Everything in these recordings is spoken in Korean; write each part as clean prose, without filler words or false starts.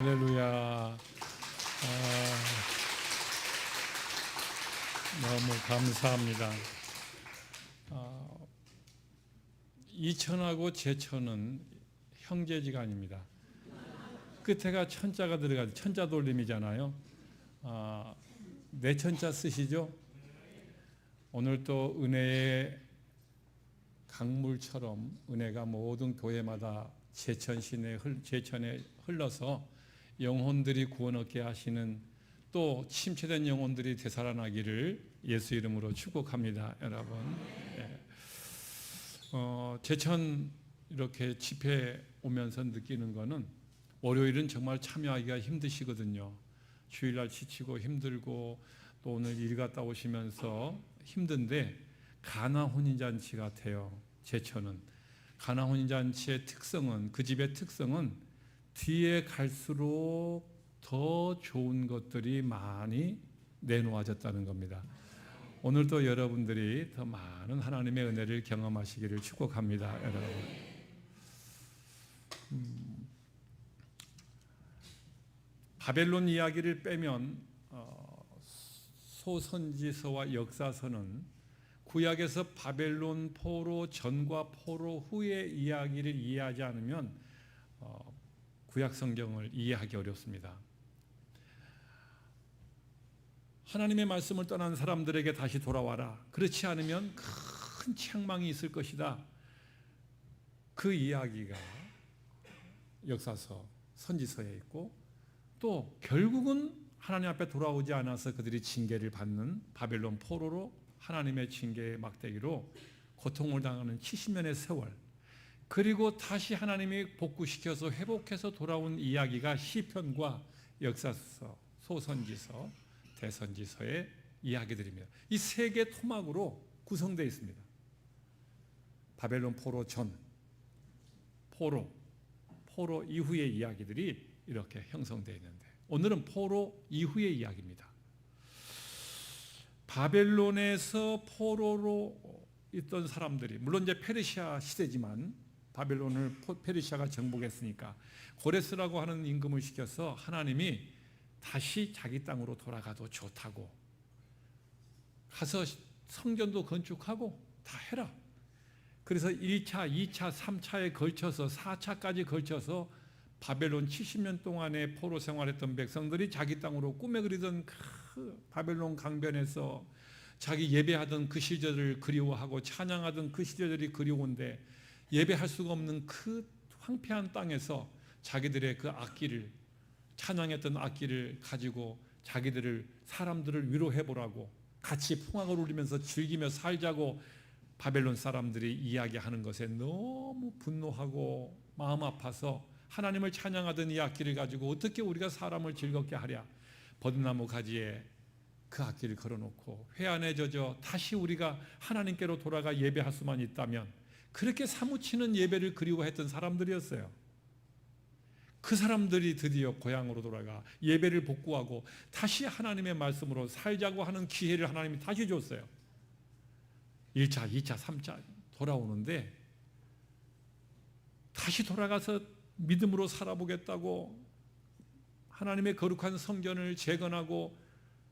할렐루야. 너무 감사합니다. 이천하고 제천은 형제지간입니다. 끝에가 천자가 들어가죠. 천자 돌림이잖아요. 네 천자 쓰시죠? 오늘 또 은혜의 강물처럼 은혜가 모든 교회마다 제천에 흘러서 영혼들이 구원 얻게 하시는, 또 침체된 영혼들이 되살아나기를 예수 이름으로 축복합니다, 여러분. 제천 이렇게 집회 오면서 느끼는 거는, 월요일은 정말 참여하기가 힘드시거든요. 주일날 지치고 힘들고 또 오늘 일 갔다 오시면서 힘든데, 가나 혼인잔치 같아요. 제천은 가나 혼인잔치의 특성은, 그 집의 특성은 뒤에 갈수록 더 좋은 것들이 많이 내놓아졌다는 겁니다. 오늘도 여러분들이 더 많은 하나님의 은혜를 경험하시기를 축복합니다, 여러분. 바벨론 이야기를 빼면 소선지서와 역사서는 구약에서 바벨론 포로 전과 포로 후의 이야기를 이해하지 않으면 구약 성경을 이해하기 어렵습니다. 하나님의 말씀을 떠난 사람들에게 다시 돌아와라. 그렇지 않으면 큰 책망이 있을 것이다. 그 이야기가 역사서, 선지서에 있고, 또 결국은 하나님 앞에 돌아오지 않아서 그들이 징계를 받는 바벨론 포로로, 하나님의 징계의 막대기로 고통을 당하는 70년의 세월, 그리고 다시 하나님이 복구시켜서 회복해서 돌아온 이야기가 시편과 역사서, 소선지서, 대선지서의 이야기들입니다. 이 세 개 토막으로 구성되어 있습니다. 바벨론 포로 전, 포로 이후의 이야기들이 이렇게 형성되어 있는데, 오늘은 포로 이후의 이야기입니다. 바벨론에서 포로로 있던 사람들이, 물론 이제 페르시아 시대지만 바벨론을 페르시아가 정복했으니까 고레스라고 하는 임금을 시켜서 하나님이 다시 자기 땅으로 돌아가도 좋다고, 가서 성전도 건축하고 다 해라. 그래서 1차, 2차, 3차에 걸쳐서 4차까지 걸쳐서 바벨론 70년 동안의 포로 생활했던 백성들이 자기 땅으로 꿈에 그리던 그 바벨론 강변에서 자기 예배하던 그 시절을 그리워하고 찬양하던 그 시절이 그리운데, 예배할 수가 없는 그 황폐한 땅에서 자기들의 그 악기를, 찬양했던 악기를 가지고 자기들을, 사람들을 위로해보라고, 같이 풍악을 울리면서 즐기며 살자고 바벨론 사람들이 이야기하는 것에 너무 분노하고 마음 아파서 하나님을 찬양하던 이 악기를 가지고 어떻게 우리가 사람을 즐겁게 하랴, 버드나무 가지에 그 악기를 걸어놓고 회한에 젖어 다시 우리가 하나님께로 돌아가 예배할 수만 있다면, 그렇게 사무치는 예배를 그리워했던 사람들이었어요. 그 사람들이 드디어 고향으로 돌아가 예배를 복구하고 다시 하나님의 말씀으로 살자고 하는 기회를 하나님이 다시 줬어요. 1차, 2차, 3차 돌아오는데, 다시 돌아가서 믿음으로 살아보겠다고 하나님의 거룩한 성전을 재건하고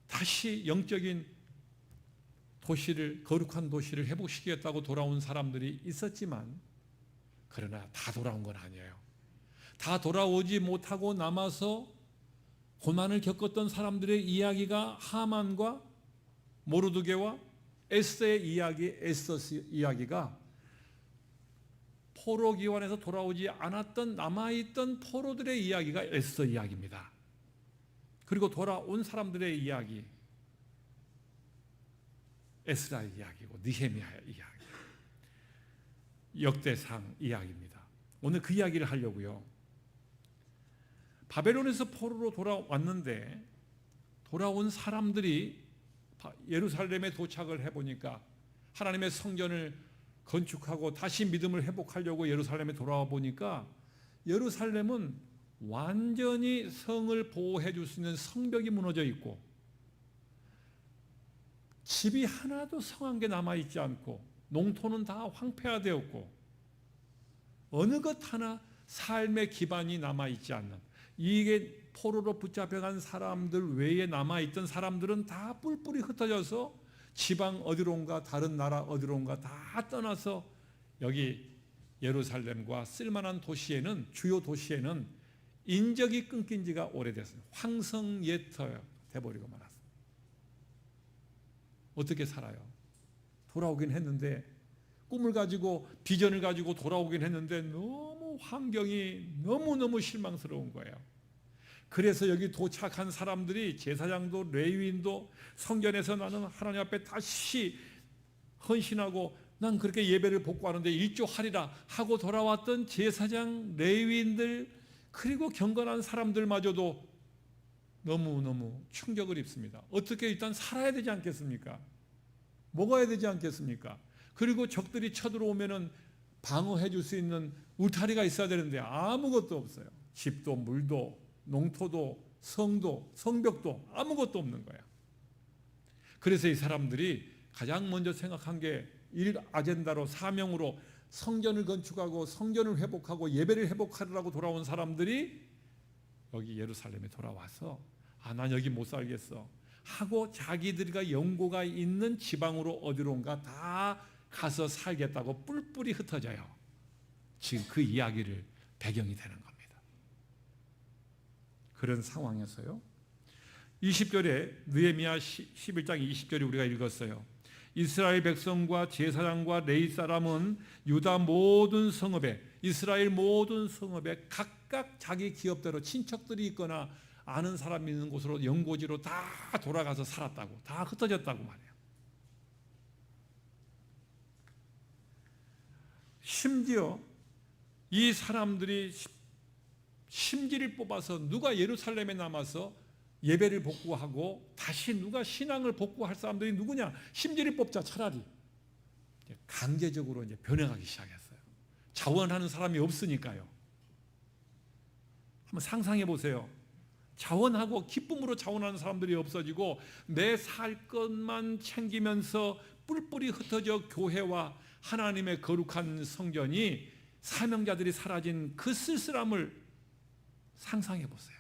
다시 영적인 도시를, 거룩한 도시를 회복시키겠다고 돌아온 사람들이 있었지만, 그러나 다 돌아온 건 아니에요. 다 돌아오지 못하고 남아서 고난을 겪었던 사람들의 이야기가 하만과 모르드게와 에스더의 이야기, 에스더 이야기가 포로 기환에서 돌아오지 않았던 남아있던 포로들의 이야기가 에스더 이야기입니다. 그리고 돌아온 사람들의 이야기, 에스라의 이야기고 느헤미야의 이야기, 역대상 이야기입니다. 오늘 그 이야기를 하려고요. 바벨론에서 포로로 돌아왔는데, 돌아온 사람들이 예루살렘에 도착을 해보니까, 하나님의 성전을 건축하고 다시 믿음을 회복하려고 예루살렘에 돌아와 보니까, 예루살렘은 완전히 성을 보호해 줄 수 있는 성벽이 무너져 있고, 집이 하나도 성한 게 남아있지 않고, 농토는 다 황폐화되었고, 어느 것 하나 삶의 기반이 남아있지 않는, 이게 포로로 붙잡혀간 사람들 외에 남아있던 사람들은 다 뿔뿔이 흩어져서 지방 어디론가 다른 나라 어디론가 다 떠나서 여기 예루살렘과 쓸만한 도시에는, 주요 도시에는 인적이 끊긴 지가 오래됐어요. 황성예터 돼버리고 말았어요. 어떻게 살아요? 돌아오긴 했는데, 꿈을 가지고 비전을 가지고 돌아오긴 했는데 너무 환경이 너무너무 실망스러운 거예요. 그래서 여기 도착한 사람들이, 제사장도 레위인도 성전에서 나는 하나님 앞에 다시 헌신하고 난 그렇게 예배를 복구하는데 일조하리라 하고 돌아왔던 제사장, 레위인들, 그리고 경건한 사람들마저도 너무너무 충격을 입습니다. 어떻게 일단 살아야 되지 않겠습니까? 먹어야 되지 않겠습니까? 그리고 적들이 쳐들어오면은 방어해 줄 수 있는 울타리가 있어야 되는데 아무것도 없어요. 집도 물도 농토도 성도 성벽도 아무것도 없는 거야. 그래서 이 사람들이 가장 먼저 생각한 게 일 아젠다로, 사명으로 성전을 건축하고 성전을 회복하고 예배를 회복하려고 돌아온 사람들이 여기 예루살렘에 돌아와서 난 여기 못 살겠어 하고 자기들과 연고가 있는 지방으로 어디론가 다 가서 살겠다고 뿔뿔이 흩어져요. 지금 그 이야기를 배경이 되는 겁니다. 그런 상황에서요, 20절에 느헤미야 11장 20절에 우리가 읽었어요. 이스라엘 백성과 제사장과 레위 사람은 유다 모든 성읍에, 이스라엘 모든 성읍에 각각 자기 기업대로 친척들이 있거나 아는 사람이 있는 곳으로, 연고지로 다 돌아가서 살았다고, 다 흩어졌다고 말해요. 심지어 이 사람들이 심지를 뽑아서 누가 예루살렘에 남아서 예배를 복구하고 다시 누가 신앙을 복구할 사람들이 누구냐? 심지를 뽑자. 차라리 강제적으로 이제 변해가기 시작했어요. 자원하는 사람이 없으니까요. 한번 상상해 보세요. 자원하고 기쁨으로 자원하는 사람들이 없어지고 내 살 것만 챙기면서 뿔뿔이 흩어져 교회와 하나님의 거룩한 성전이, 사명자들이 사라진 그 쓸쓸함을 상상해 보세요.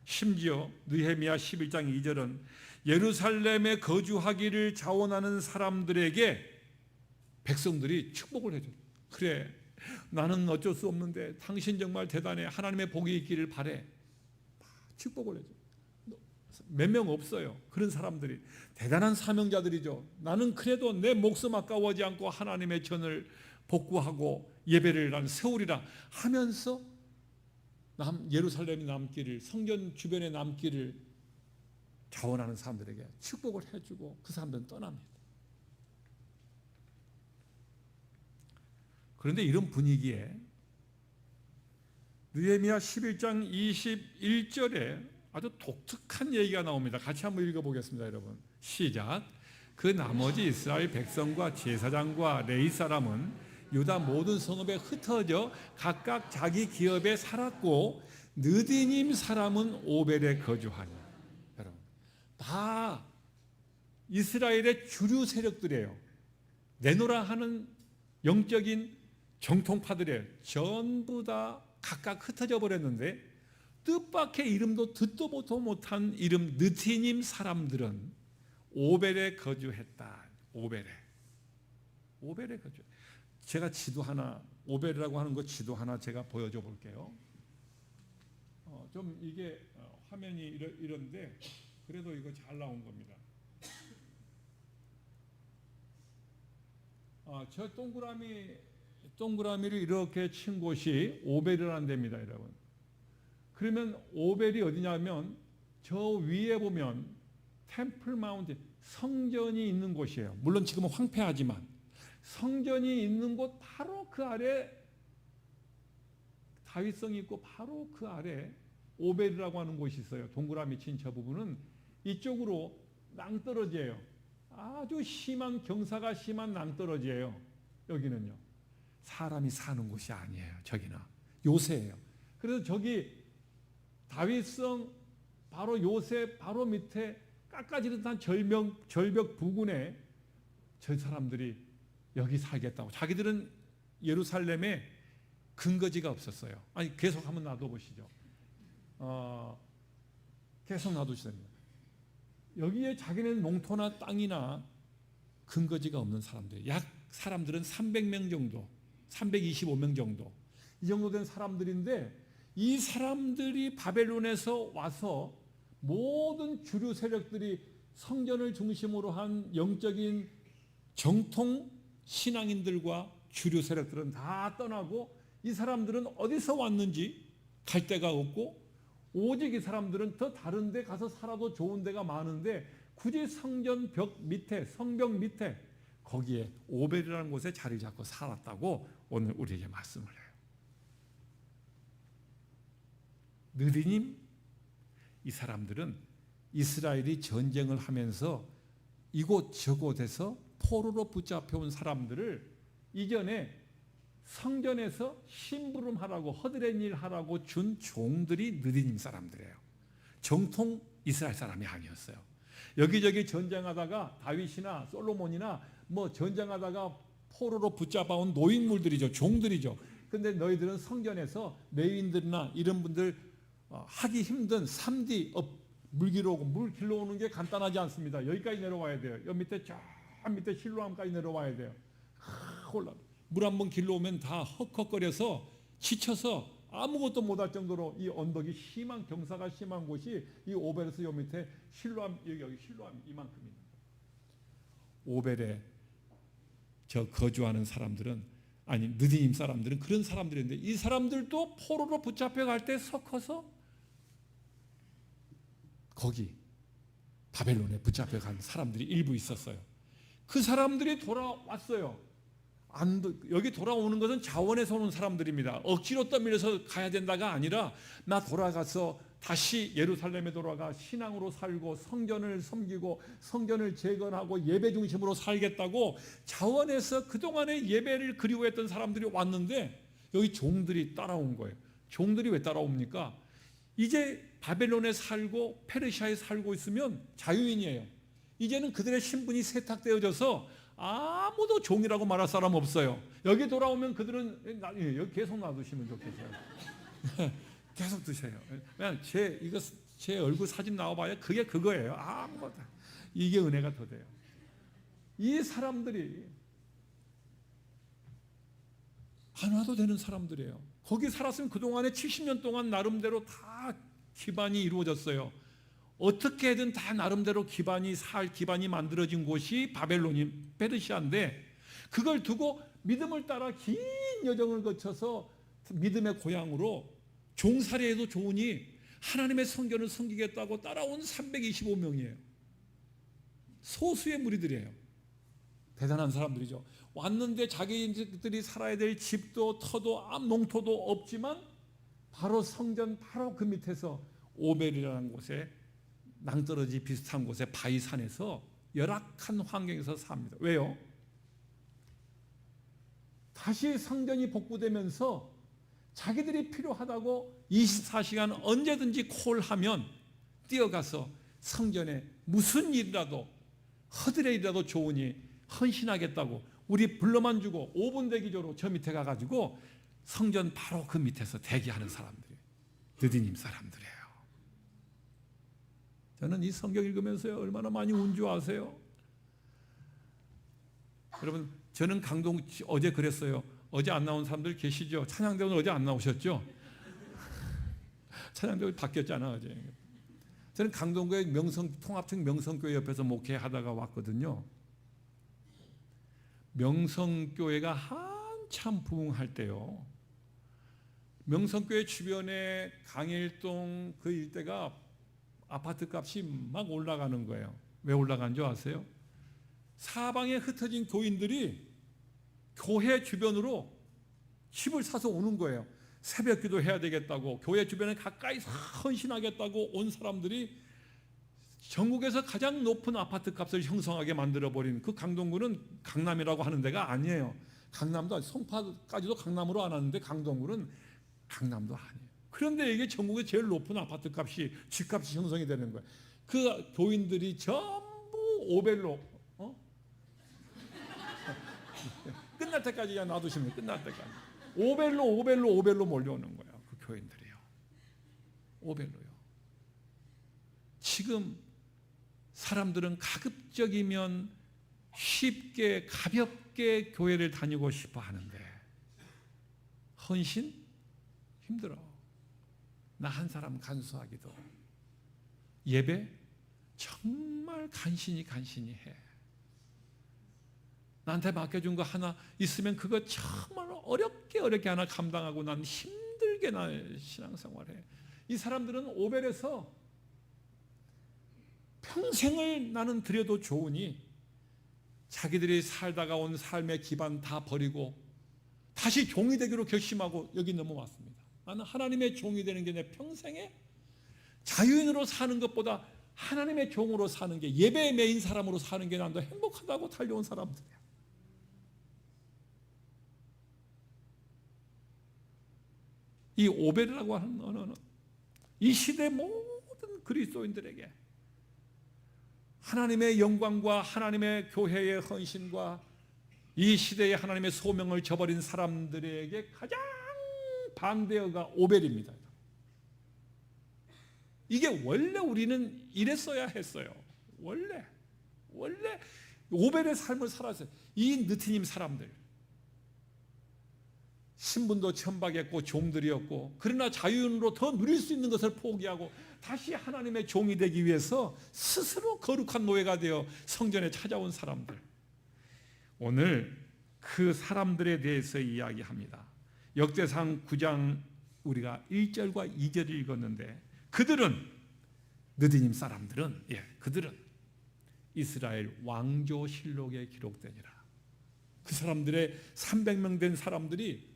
심지어 느헤미야 11장 2절은 예루살렘에 거주하기를 자원하는 사람들에게 백성들이 축복을 해줘요. 그래, 나는 어쩔 수 없는데 당신 정말 대단해, 하나님의 복이 있기를 바래. 축복을 해줘요. 몇 명 없어요. 그런 사람들이 대단한 사명자들이죠. 나는 그래도 내 목숨 아까워하지 않고 하나님의 전을 복구하고 예배를 난 세우리라 하면서 예루살렘이 남기를, 성전 주변에 남기를 자원하는 사람들에게 축복을 해주고 그 사람들은 떠납니다. 그런데 이런 분위기에 느헤미야 11장 21절에 아주 독특한 얘기가 나옵니다. 같이 한번 읽어보겠습니다, 여러분. 시작. 그 나머지 이스라엘 백성과 제사장과 레위 사람은 유다 모든 성읍에 흩어져 각각 자기 기업에 살았고 느디님 사람은 오벨에 거주하니. 여러분, 다 이스라엘의 주류 세력들이에요. 내노라 하는 영적인 정통파들이에요. 전부 다 각각 흩어져 버렸는데 뜻밖의 이름도 듣도 보도 못한 이름 느티님 사람들은 오벨에 거주했다. 오벨에 거주. 제가 지도 하나, 오벨이라고 하는 거 지도 하나 제가 보여줘 볼게요. 좀 이게 화면이 이런데 그래도 이거 잘 나온 겁니다. 저 동그라미를 이렇게 친 곳이 오벨이라는 데입니다, 여러분. 그러면 오벨이 어디냐면 저 위에 보면 템플 마운틴, 성전이 있는 곳이에요. 물론 지금은 황폐하지만 성전이 있는 곳 바로 그 아래 다윗성이 있고 바로 그 아래 오벨이라고 하는 곳이 있어요. 동그라미 친 저 부분은 이쪽으로 낭떠러지예요. 아주 심한, 경사가 심한 낭떠러지예요. 여기는요, 사람이 사는 곳이 아니에요. 저기는 요새예요. 그래서 저기 다윗성 바로 요새 바로 밑에 깎아지듯한 절벽 부근에 저 사람들이 여기 살겠다고, 자기들은 예루살렘에 근거지가 없었어요. 아니 계속 한번 놔둬보시죠. 계속 놔두시면 됩니다. 여기에 자기는 농토나 땅이나 근거지가 없는 사람들, 약 사람들은 300명 정도, 325명 정도, 이 정도 된 사람들인데, 이 사람들이 바벨론에서 와서 모든 주류 세력들이 성전을 중심으로 한 영적인 정통 신앙인들과 주류 세력들은 다 떠나고, 이 사람들은 어디서 왔는지 갈 데가 없고, 오직 이 사람들은 더 다른 데 가서 살아도 좋은 데가 많은데 굳이 성전 벽 밑에, 성벽 밑에, 거기에 오벨이라는 곳에 자리를 잡고 살았다고 오늘 우리에게 말씀을 해요. 느리님, 이 사람들은 이스라엘이 전쟁을 하면서 이곳 저곳에서 포로로 붙잡혀온 사람들을 이전에 성전에서 심부름하라고, 허드렛 일 하라고 준 종들이 느리님 사람들이에요. 정통 이스라엘 사람이 아니었어요. 여기저기 전쟁하다가 다윗이나 솔로몬이나 뭐 전쟁하다가 포로로 붙잡아온 노인물들이죠. 종들이죠. 근데 너희들은 성전에서 레위인들이나 이런 분들 하기 힘든 3D 물 길러 오는 게 간단하지 않습니다. 여기까지 내려와야 돼요. 여기 밑에 저 밑에 실로암까지 내려와야 돼요. 물 한 번 길러오면 다 헉헉거려서 지쳐서 아무것도 못할 정도로 이 언덕이 심한, 경사가 심한 곳이 이 오벨에서 요 밑에 실로암, 여기 실로암 이만큼입니다. 오벨에 저 거주하는 사람들은, 아니 느디님 사람들은 그런 사람들인데, 이 사람들도 포로로 붙잡혀 갈 때 섞어서 거기 바벨론에 붙잡혀 간 사람들이 일부 있었어요. 그 사람들이 돌아왔어요. 여기 돌아오는 것은 자원에서 오는 사람들입니다. 억지로 떠밀려서 가야 된다가 아니라, 나 돌아가서 다시 예루살렘에 돌아가 신앙으로 살고 성전을 섬기고 성전을 재건하고 예배 중심으로 살겠다고 자원에서 그동안의 예배를 그리워했던 사람들이 왔는데, 여기 종들이 따라온 거예요. 종들이 왜 따라옵니까? 이제 바벨론에 살고 페르시아에 살고 있으면 자유인이에요. 이제는 그들의 신분이 세탁되어져서 아무도 종이라고 말할 사람 없어요. 여기 돌아오면 그들은 여기 계속 놔두시면 좋겠어요. 계속 두세요. 그냥 제 얼굴 사진 나와봐야 그게 그거예요. 아무것도. 이게 은혜가 더 돼요. 이 사람들이 안 와도 되는 사람들이에요. 거기 살았으면 그동안에 70년 동안 나름대로 다 기반이 이루어졌어요. 어떻게든 다 나름대로 살 기반이 만들어진 곳이 바벨론이 페르시아인데, 그걸 두고 믿음을 따라 긴 여정을 거쳐서 믿음의 고향으로 종살이해도 좋으니 하나님의 성전을 섬기겠다고 따라온 325명이에요. 소수의 무리들이에요. 대단한 사람들이죠. 왔는데 자기들이 살아야 될 집도 터도 농토도 없지만 바로 성전 바로 그 밑에서 오벨이라는 곳에, 낭떠러지 비슷한 곳에 바위산에서 열악한 환경에서 삽니다. 왜요? 다시 성전이 복구되면서 자기들이 필요하다고 24시간 언제든지 콜하면 뛰어가서 성전에 무슨 일이라도 허드렛이라도 좋으니 헌신하겠다고, 우리 불러만 주고 5분 대기조로 저 밑에 가가지고 성전 바로 그 밑에서 대기하는 사람들이에요. 느디님 사람들이에요. 저는 이 성경 읽으면서요, 얼마나 많이 운 줄 아세요? 여러분, 저는 강동, 어제 그랬어요. 어제 안 나온 사람들 계시죠? 찬양대원 어제 안 나오셨죠? 찬양대원 바뀌었잖아 어제. 저는 강동교회 통합청 명성교회 옆에서 목회하다가 왔거든요. 명성교회가 한참 부흥할 때요, 명성교회 주변에 강일동 그 일대가 아파트 값이 막 올라가는 거예요. 왜 올라간 줄 아세요? 사방에 흩어진 교인들이 교회 주변으로 집을 사서 오는 거예요. 새벽 기도 해야 되겠다고, 교회 주변에 가까이 헌신하겠다고 온 사람들이 전국에서 가장 높은 아파트 값을 형성하게 만들어버린 그 강동구는 강남이라고 하는 데가 아니에요. 강남도 송파까지도 강남으로 안 하는데 강동구는 강남도 아니에요. 그런데 이게 전국에 제일 높은 아파트 값이, 집값이 형성이 되는 거예요. 그 교인들이 전부 오벨로 끝날 때까지 놔두시면 끝날 때까지. 오벨로 몰려오는 거예요. 그 교인들이요. 오벨로요. 지금 사람들은 가급적이면 쉽게 가볍게 교회를 다니고 싶어 하는데 헌신? 힘들어. 나 한 사람 간수하기도. 예배? 정말 간신히 해. 나한테 맡겨준 거 하나 있으면 그거 정말 어렵게 하나 감당하고 난 힘들게 나 신앙생활해. 이 사람들은 오벨에서 평생을 나는 드려도 좋으니 자기들이 살다가 온 삶의 기반 다 버리고 다시 종이 되기로 결심하고 여기 넘어왔습니다. 나는 하나님의 종이 되는 게 내 평생에 자유인으로 사는 것보다 하나님의 종으로 사는 게, 예배의 메인 사람으로 사는 게 난 더 행복하다고 달려온 사람들이야. 이 오벨이라고 하는 언어는 이 시대 모든 그리스도인들에게 하나님의 영광과 하나님의 교회의 헌신과 이 시대에 하나님의 소명을 저버린 사람들에게 가장 반대어가 오벨입니다. 이게 원래 우리는 이랬어야 했어요. 원래 오벨의 삶을 살았어요. 이 느티님 사람들 신분도 천박했고 종들이었고, 그러나 자유인으로 더 누릴 수 있는 것을 포기하고 다시 하나님의 종이 되기 위해서 스스로 거룩한 노예가 되어 성전에 찾아온 사람들, 오늘 그 사람들에 대해서 이야기합니다. 역대상 9장 우리가 1절과 2절을 읽었는데, 그들은, 느디님 사람들은, 그들은 이스라엘 왕조실록에 기록되니라. 그 사람들의 300명 된 사람들이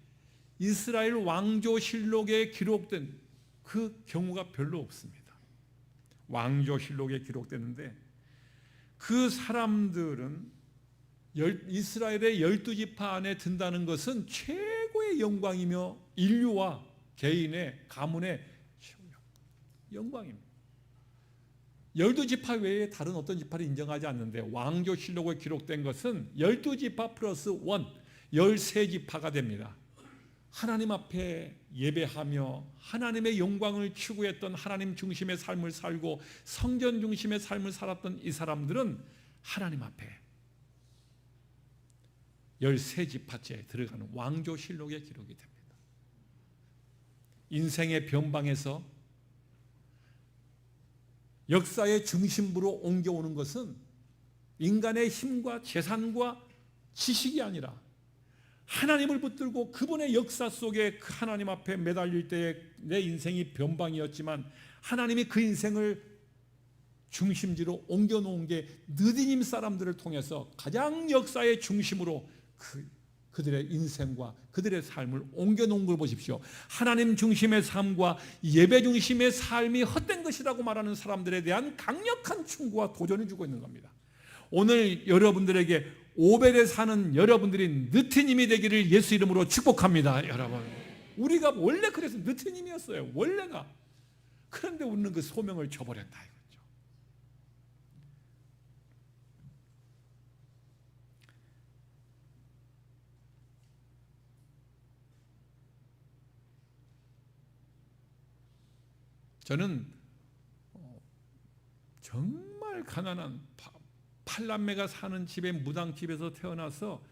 이스라엘 왕조실록에 기록된 그 경우가 별로 없습니다. 왕조실록에 기록되는데 그 사람들은 이스라엘의 12지파 안에 든다는 것은 최고의 영광이며 인류와 개인의 가문의 영광입니다. 12지파 외에 다른 어떤 지파를 인정하지 않는데 왕조실록에 기록된 것은 12지파 플러스 1, 13지파가 됩니다. 하나님 앞에 예배하며 하나님의 영광을 추구했던 하나님 중심의 삶을 살고 성전 중심의 삶을 살았던 이 사람들은 하나님 앞에 13지파째에 들어가는 왕조실록에 기록이 됩니다. 인생의 변방에서 역사의 중심부로 옮겨오는 것은 인간의 힘과 재산과 지식이 아니라 하나님을 붙들고 그분의 역사 속에 그 하나님 앞에 매달릴 때에 내 인생이 변방이었지만 하나님이 그 인생을 중심지로 옮겨놓은 게 느디님 사람들을 통해서 가장 역사의 중심으로 그들의 인생과 그들의 삶을 옮겨놓은 걸 보십시오. 하나님 중심의 삶과 예배 중심의 삶이 헛된 것이라고 말하는 사람들에 대한 강력한 충고와 도전을 주고 있는 겁니다. 오늘 여러분들에게 오벨에 사는 여러분들이 느티님이 되기를 예수 이름으로 축복합니다. 여러분, 우리가 원래 그래서 느티님이었어요. 원래가. 그런데 우리는 그 소명을 저버렸다 이거죠. 저는 정말 가난한 팔남매가 사는 집에 무당집에서 태어나서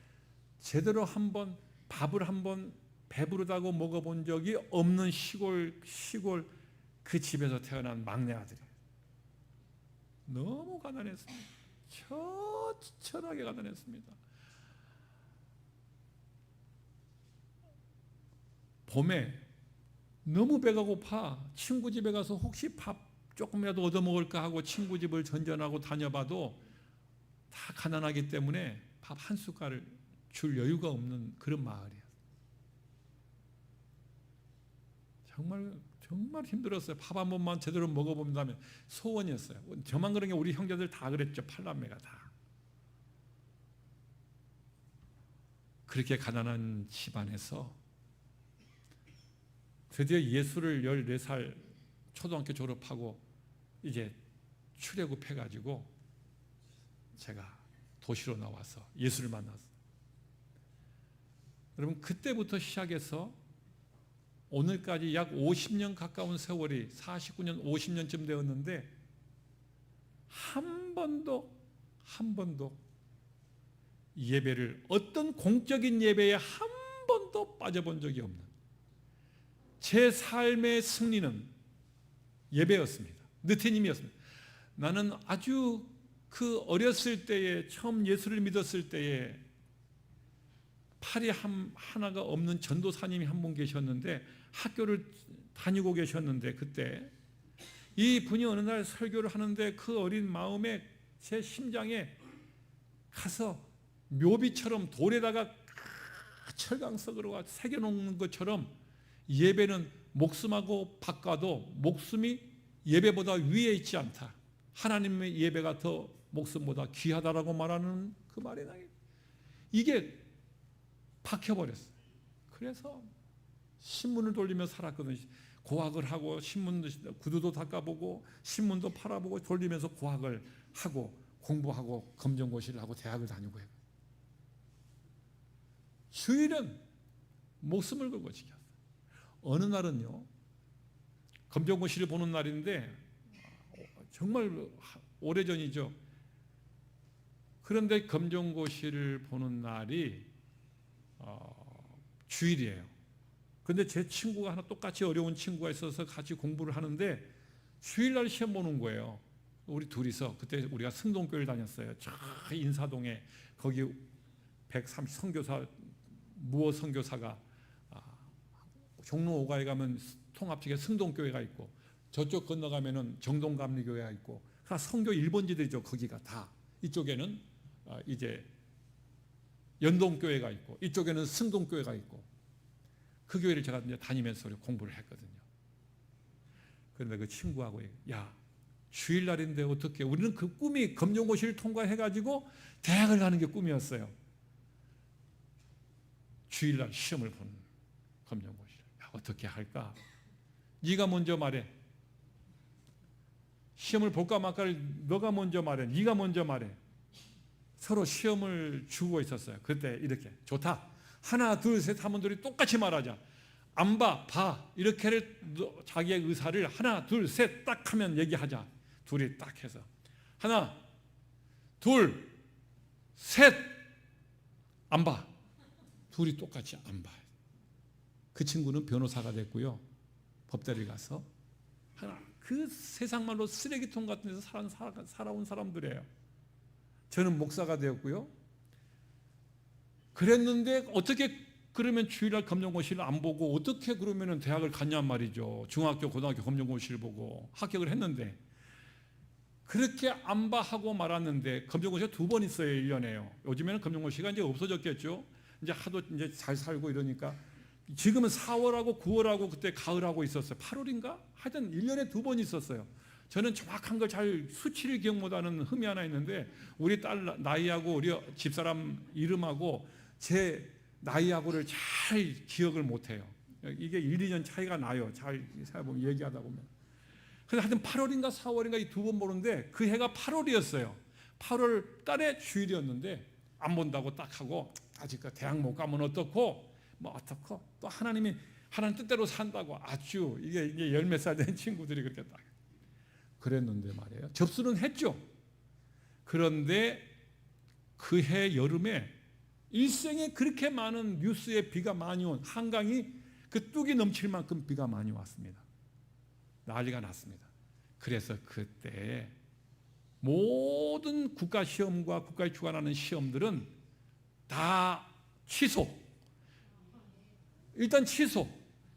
제대로 한번 밥을 한번 배부르다고 먹어본 적이 없는 시골 그 집에서 태어난 막내 아들이에요. 너무 가난했습니다. 처절하게 가난했습니다. 봄에 너무 배가 고파 친구 집에 가서 혹시 밥 조금이라도 얻어먹을까 하고 친구 집을 전전하고 다녀봐도 다 가난하기 때문에 밥 한 숟갈을 줄 여유가 없는 그런 마을이에요. 정말 힘들었어요. 밥 한 번만 제대로 먹어본다면 소원이었어요. 저만 그런 게 우리 형제들 다 그랬죠. 팔남매가 다. 그렇게 가난한 집안에서 드디어 예수를 14살 초등학교 졸업하고 이제 출애굽해가지고 제가 도시로 나와서 예수를 만났어요. 여러분 그때부터 시작해서 오늘까지 약 50년 가까운 세월이 49년 50년쯤 되었는데 한 번도 예배를 어떤 공적인 예배에 한 번도 빠져본 적이 없는 제 삶의 승리는 예배였습니다. 느티님이었습니다. 나는 아주 그 어렸을 때에 처음 예수를 믿었을 때에 팔이 하나가 없는 전도사님이 한 분 계셨는데 학교를 다니고 계셨는데 그때 이 분이 어느 날 설교를 하는데 그 어린 마음에 제 심장에 가서 묘비처럼 돌에다가 철강석으로 새겨놓는 것처럼 예배는 목숨하고 바꿔도 목숨이 예배보다 위에 있지 않다. 하나님의 예배가 더 목숨보다 귀하다라고 말하는 그 말에 이게 박혀버렸어요. 그래서 신문을 돌리며 살았거든요. 고학을 하고 신문도 구두도 닦아보고 신문도 팔아보고 돌리면서 고학을 하고 공부하고 검정고시를 하고 대학을 다니고 해요. 주일은 목숨을 걸고 지켰어요. 어느 날은요, 검정고시를 보는 날인데 정말 오래전이죠. 그런데 검정고시를 보는 날이 주일이에요. 그런데 제 친구가 하나 똑같이 어려운 친구가 있어서 같이 공부를 하는데 주일날 시험 보는 거예요. 우리 둘이서 그때 우리가 승동교회를 다녔어요. 저 인사동에 거기 130 선교사 무어 선교사가 종로 5가에 가면 통합 측에 승동교회가 있고 저쪽 건너가면은 정동감리교회가 있고 다 선교 1번지들이죠. 거기가 다 이쪽에는 이제 연동교회가 있고 이쪽에는 승동교회가 있고 그 교회를 제가 이제 다니면서 공부를 했거든요. 그런데 그 친구하고 야 주일날인데 어떻게 우리는 그 꿈이 검정고시를 통과해가지고 대학을 가는 게 꿈이었어요. 주일날 시험을 보는 검정고시를 어떻게 할까? 네가 먼저 말해. 시험을 볼까 말까를 너가 먼저 말해. 네가 먼저 말해. 서로 시험을 주고 있었어요. 그때 이렇게 좋다. 하나 둘 셋 하면 둘이 똑같이 말하자. 안 봐, 봐. 이렇게를 자기의 의사를 하나 둘 셋 딱 하면 얘기하자. 둘이 딱 해서 하나 둘 셋 안 봐. 둘이 똑같이 안 봐. 그 친구는 변호사가 됐고요. 법대를 가서 하나 그 세상 말로 쓰레기통 같은 데서 살아온 사람들이에요. 저는 목사가 되었고요. 그랬는데 어떻게 그러면 주일날 검정고시를 안 보고 어떻게 그러면 대학을 갔냔 말이죠. 중학교, 고등학교 검정고시를 보고 합격을 했는데 그렇게 안 봐 하고 말았는데 검정고시가 2번 있어요. 1년에요. 요즘에는 검정고시가 이제 없어졌겠죠. 이제 하도 이제 잘 살고 이러니까 지금은 4월하고 9월하고 그때 가을하고 있었어요. 8월인가? 하여튼 1년에 2번 있었어요. 저는 정확한 걸 잘 수치를 기억 못하는 흠이 하나 있는데 우리 딸 나이하고 우리 집사람 이름하고 제 나이하고를 잘 기억을 못해요. 이게 1, 2년 차이가 나요. 잘 생각해보면 얘기하다 보면. 그래서 하여튼 8월인가 4월인가 이 2번 보는데 그 해가 8월이었어요. 8월 달에 주일이었는데 안 본다고 딱 하고 아직 대학 못 가면 어떻고 뭐 어떻고 또 하나님 뜻대로 산다고 아주 이게 열 몇 살 된 친구들이 그렇게 딱 그랬는데 말이에요. 접수는 했죠. 그런데 그 해 여름에 일생에 그렇게 많은 뉴스에 비가 많이 온 한강이 그 뚝이 넘칠 만큼 비가 많이 왔습니다. 난리가 났습니다. 그래서 그때 모든 국가시험과 국가에 주관하는 시험들은 다 취소. 일단 취소.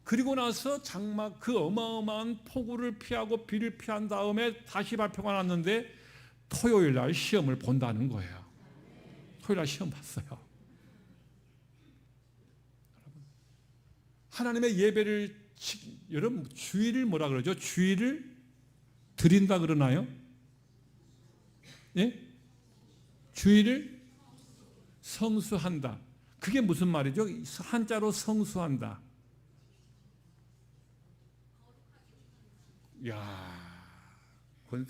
그리고 나서 장막 그 어마어마한 폭우를 피하고 비를 피한 다음에 다시 발표가 났는데 토요일 날 시험을 본다는 거예요. 토요일 날 시험 봤어요. 하나님의 예배를 여러분 주일을 뭐라 그러죠? 주일을 드린다 그러나요? 예? 주일을 성수한다. 그게 무슨 말이죠? 한자로 성수한다. 야,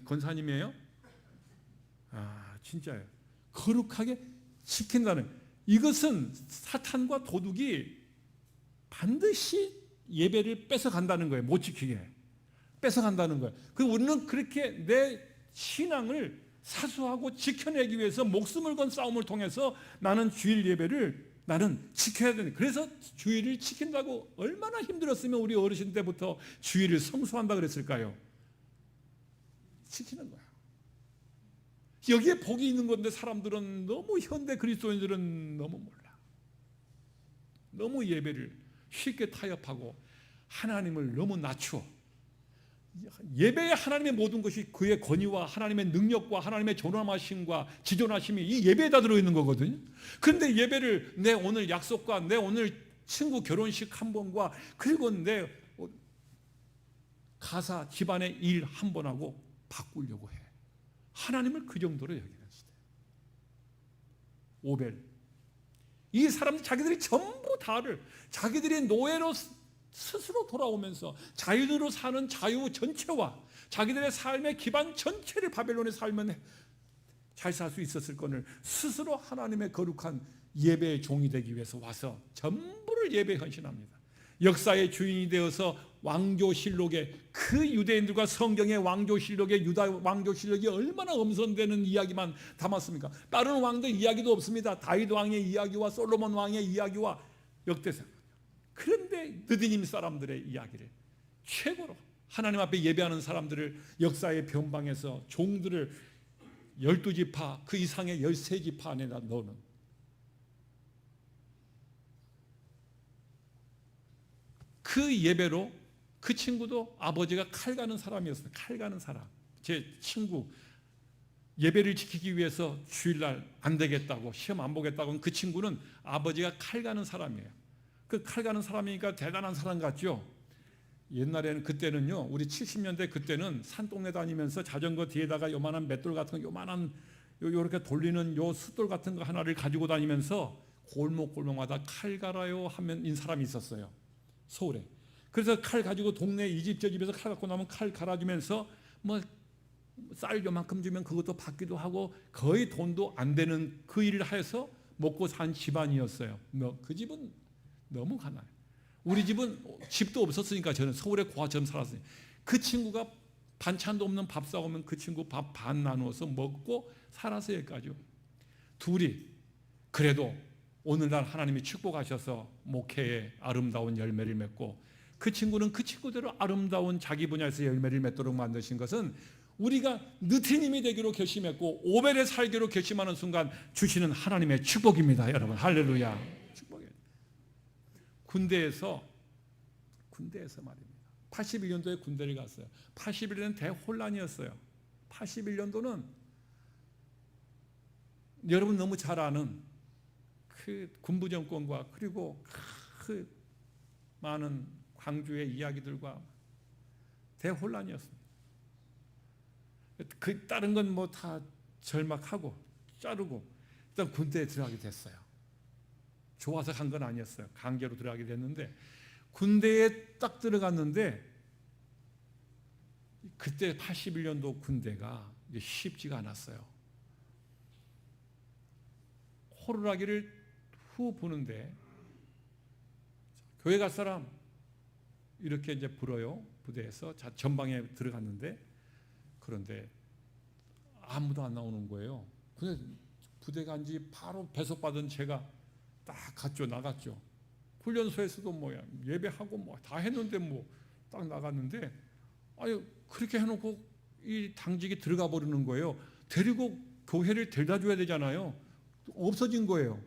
권사님이에요? 아, 진짜요. 거룩하게 지킨다는. 이것은 사탄과 도둑이 반드시 예배를 뺏어간다는 거예요. 못 지키게 뺏어간다는 거예요. 우리는 그렇게 내 신앙을 사수하고 지켜내기 위해서 목숨을 건 싸움을 통해서 나는 주일 예배를 나는 지켜야 되는. 그래서 주일을 지킨다고 얼마나 힘들었으면 우리 어르신 때부터 주일을 성수한다 그랬을까요? 지키는 거야. 여기에 복이 있는 건데 사람들은 너무, 현대 그리스도인들은 너무 몰라. 너무 예배를 쉽게 타협하고 하나님을 너무 낮추어. 예배에 하나님의 모든 것이 그의 권위와 하나님의 능력과 하나님의 존엄하심과 지존하심이 이 예배에다 들어있는 거거든요. 그런데 예배를 내 오늘 약속과 내 오늘 친구 결혼식 한 번과 그리고 내 가사 집안의 일 한 번하고 바꾸려고 해. 하나님을 그 정도로 여기는 시대. 오벨. 이 사람들 자기들이 전부 다를 자기들이 노예로 스스로 돌아오면서 자유로 사는 자유 전체와 자기들의 삶의 기반 전체를 바벨론에 살면 잘 살 수 있었을 것을 스스로 하나님의 거룩한 예배의 종이 되기 위해서 와서 전부를 예배에 헌신합니다. 역사의 주인이 되어서 왕조실록에 그 유대인들과 성경의 왕조실록에 유다 왕조실록이 얼마나 엄선되는 이야기만 담았습니까? 다른 왕들 이야기도 없습니다. 다윗 왕의 이야기와 솔로몬 왕의 이야기와 역대상. 그런데 느디님 사람들의 이야기를 최고로 하나님 앞에 예배하는 사람들을 역사의 변방에서 종들을 12지파 그 이상의 13지파 안에다 넣는 그 예배로 그 친구도 아버지가 칼 가는 사람이었어요. 칼 가는 사람. 제 친구 예배를 지키기 위해서 주일날 안 되겠다고 시험 안 보겠다고 그 친구는 아버지가 칼 가는 사람이에요. 그 칼 가는 사람이니까 대단한 사람 같죠. 옛날에는 그때는요, 우리 70년대 그때는 산동네 다니면서 자전거 뒤에다가 요만한 맷돌 같은 거 요만한 요렇게 돌리는 요 숫돌 같은 거 하나를 가지고 다니면서 골목골목마다 칼 갈아요 하면 인 사람이 있었어요. 서울에. 그래서 칼 가지고 동네 이 집 저 집에서 칼 갖고 나면 칼 갈아주면서 뭐 쌀 요만큼 주면 그것도 받기도 하고 거의 돈도 안 되는 그 일을 해서 먹고 산 집안이었어요. 그 집은 너무 가난해요. 우리 집은 집도 없었으니까 저는 서울에 고아처럼 살았어요. 그 친구가 반찬도 없는 밥 사오면 그 친구 밥 반 나누어서 먹고 살았어요. 여기까지. 둘이 그래도 오늘날 하나님이 축복하셔서 목회에 아름다운 열매를 맺고 그 친구는 그 친구대로 아름다운 자기 분야에서 열매를 맺도록 만드신 것은 우리가 느티님이 되기로 결심했고 오벨에 살기로 결심하는 순간 주시는 하나님의 축복입니다. 여러분 할렐루야. 축복이에요. 군대에서 말입니다. 81년도에 군대를 갔어요. 81년은 대혼란이었어요. 81년도는 여러분 너무 잘 아는 그 군부 정권과 그리고 그 많은 광주의 이야기들과 대혼란이었습니다. 그 다른 건 뭐 다 절막하고 자르고 일단 군대에 들어가게 됐어요. 좋아서 간 건 아니었어요. 강제로 들어가게 됐는데 군대에 딱 들어갔는데 그때 81년도 군대가 쉽지가 않았어요. 호루라기를 후 부는데 교회 갈 사람 이렇게 이제 불어요. 부대에서 전방에 들어갔는데 그런데 아무도 안 나오는 거예요. 근데 부대 간지 바로 배속받은 제가 딱 갔죠. 나갔죠. 훈련소에서도 뭐야 예배하고 뭐 다 했는데 뭐 딱 나갔는데 아유 그렇게 해놓고 이 당직이 들어가 버리는 거예요. 데리고 교회를 데려다 줘야 되잖아요. 없어진 거예요.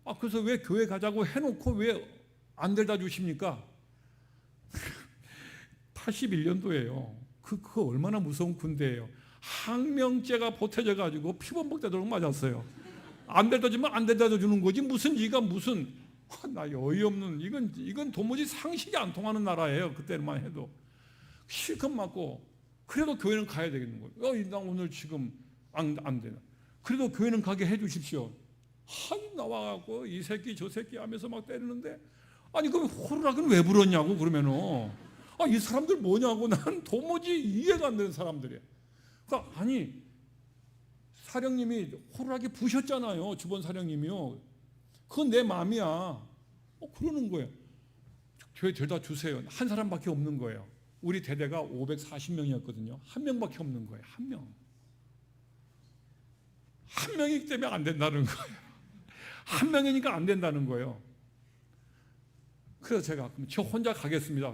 아 그래서 왜 교회 가자고 해놓고 왜 안 데려다 주십니까? 81년도예요. 그거 얼마나 무서운 군대예요. 항명죄가 보태져 가지고 피범벅 되도록 맞았어요. 안 데려다 주면 안 데려다 주는 거지 무슨 이가 무슨 나 어이없는 이건 도무지 상식이 안 통하는 나라예요. 그때만 해도 실컷 맞고 그래도 교회는 가야 되겠는 거예요. 나 오늘 지금 안 되나. 그래도 교회는 가게 해주십시오. 하이 나와갖고 이 새끼 저 새끼 하면서 막 때리는데 아니 그럼 호루라기는 왜 불었냐고 그러면은 이 사람들 뭐냐고 난 도무지 이해가 안 되는 사람들이에요. 그러니까 아니 사령님이 호루라기 부셨잖아요. 주본 사령님이요. 그건 내 마음이야. 그러는 거예요. 교회 데려다 주세요. 한 사람밖에 없는 거예요. 우리 대대가 540명이었거든요. 한 명밖에 없는 거예요. 한 명. 한 명이기 때문에 안 된다는 거예요. 한 명이니까 안 된다는 거예요. 그래서 제가 그럼 저 혼자 가겠습니다.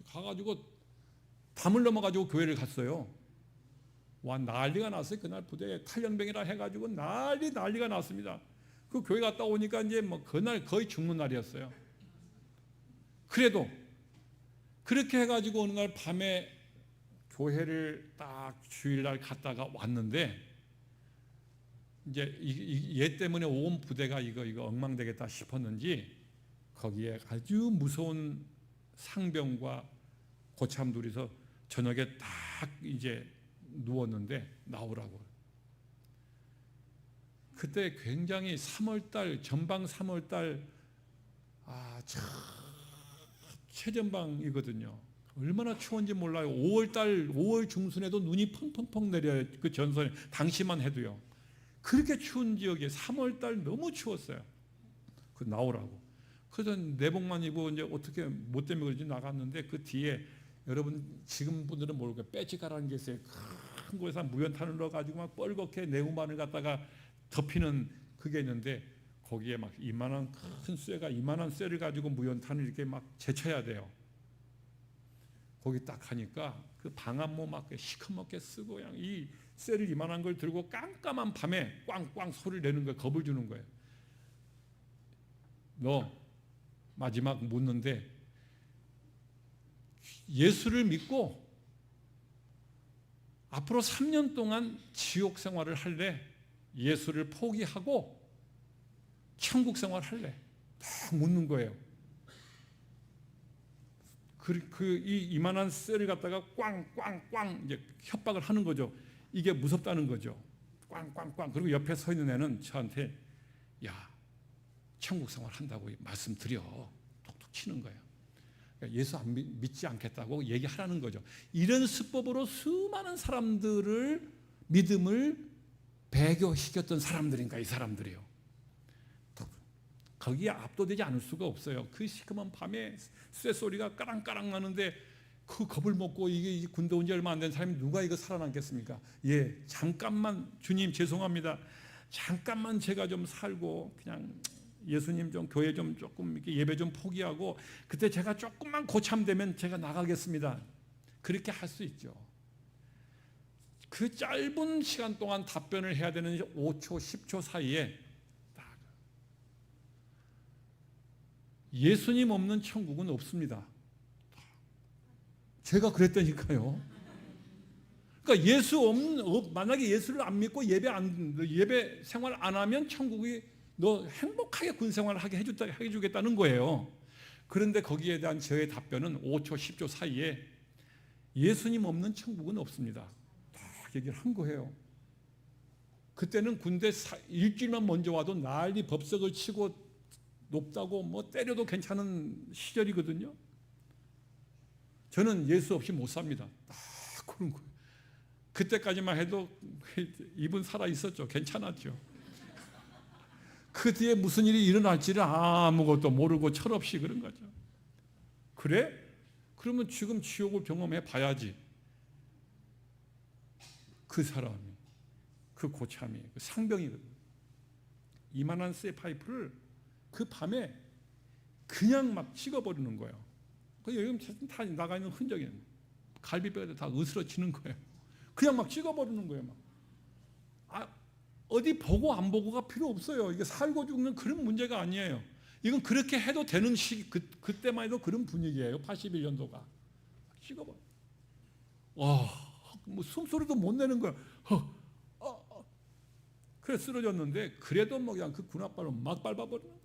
가가지고 담을 넘어가지고 교회를 갔어요. 와, 난리가 났어요. 그날 부대에 탈영병이라 해가지고 난리가 났습니다. 그 교회 갔다 오니까 이제 뭐 그날 거의 죽는 날이었어요. 그래도 그렇게 해가지고 어느 날 밤에 교회를 딱 주일날 갔다가 왔는데 이제 얘 때문에 온 부대가 이거 엉망되겠다 싶었는지 거기에 아주 무서운 상병과 고참 둘이서 저녁에 딱 이제 누웠는데 나오라고. 그때 굉장히 3월달 전방 3월달 최전방이거든요. 얼마나 추운지 몰라요. 5월 중순에도 눈이 펑펑펑 내려요. 그 전선에 당시만 해도요. 그렇게 추운 지역에 3월달 너무 추웠어요. 그 나오라고. 그래서 내복만 입고 이제 어떻게 뭐 때문에 그런지 나갔는데 그 뒤에 여러분 지금 분들은 모르고 빼치가라는 게 있어요. 큰 곳에서 무연탄을 넣어가지고 막 뻘겋게 네모만을 갖다가 덮이는 그게 있는데 거기에 막 이만한 큰 쇠가 이만한 쇠를 가지고 무연탄을 이렇게 막 제쳐야 돼요. 거기 딱 하니까 그 방한모 막 시커멓게 쓰고 그냥 이 쇠를 이만한 걸 들고 깜깜한 밤에 꽝꽝 소리를 내는 거예요. 겁을 주는 거예요. 너 마지막 묻는데 예수를 믿고 앞으로 3년 동안 지옥 생활을 할래? 예수를 포기하고 천국 생활 할래? 딱 묻는 거예요. 이만한 쇠를 갖다가 꽝꽝꽝 이제 협박을 하는 거죠. 이게 무섭다는 거죠. 꽝꽝꽝. 그리고 옆에 서 있는 애는 저한테 야, 천국 생활 한다고 말씀드려. 톡톡 치는 거예요. 그러니까 예수 안 믿지 않겠다고 얘기하라는 거죠. 이런 수법으로 수많은 사람들을 믿음을 배교시켰던 사람들인가 이 사람들이요. 거기에 압도되지 않을 수가 없어요. 그 시커먼 밤에 쇠소리가 까랑까랑 나는데 그 겁을 먹고 이게 군대 온 지 얼마 안 된 사람이 누가 이거 살아남겠습니까? 예, 잠깐만 주님 죄송합니다. 잠깐만 제가 좀 살고 그냥 예수님 좀 교회 좀 조금 이렇게 예배 좀 포기하고 그때 제가 조금만 고참되면 제가 나가겠습니다. 그렇게 할 수 있죠. 그 짧은 시간 동안 답변을 해야 되는 5초, 10초 사이에 예수님 없는 천국은 없습니다. 제가 그랬다니까요. 그러니까 만약에 예수를 안 믿고 예배 생활 안 하면 천국이 너 행복하게 군 생활을 하게 해주겠다는 거예요. 그런데 거기에 대한 저의 답변은 5초, 10초 사이에 예수님 없는 천국은 없습니다. 딱 얘기를 한 거예요. 그때는 군대 일주일만 먼저 와도 난리 법석을 치고 높다고 뭐 때려도 괜찮은 시절이거든요. 저는 예수 없이 못 삽니다. 딱 그런 거예요. 그때까지만 해도 이분 살아 있었죠. 괜찮았죠. 그 뒤에 무슨 일이 일어날지를 아무것도 모르고 철없이 그런 거죠. 그래? 그러면 지금 지옥을 경험해 봐야지. 그 사람이, 그 고참이, 그 상병이거든요. 이만한 쇠 파이프를 그 밤에 그냥 막 찍어버리는 거예요. 여기 다 나가 있는 흔적이 갈비뼈에 다 으스러지는 거예요. 그냥 막 찍어버리는 거예요. 막. 어디 보고 안 보고가 필요 없어요. 이게 살고 죽는 그런 문제가 아니에요. 이건 그렇게 해도 되는 그때만 해도 그런 분위기예요. 81년도가. 찍어버려. 와, 뭐 숨소리도 못 내는 거야. 그래 쓰러졌는데 그래도 뭐 그냥 그 군홧발로 막 밟아버리는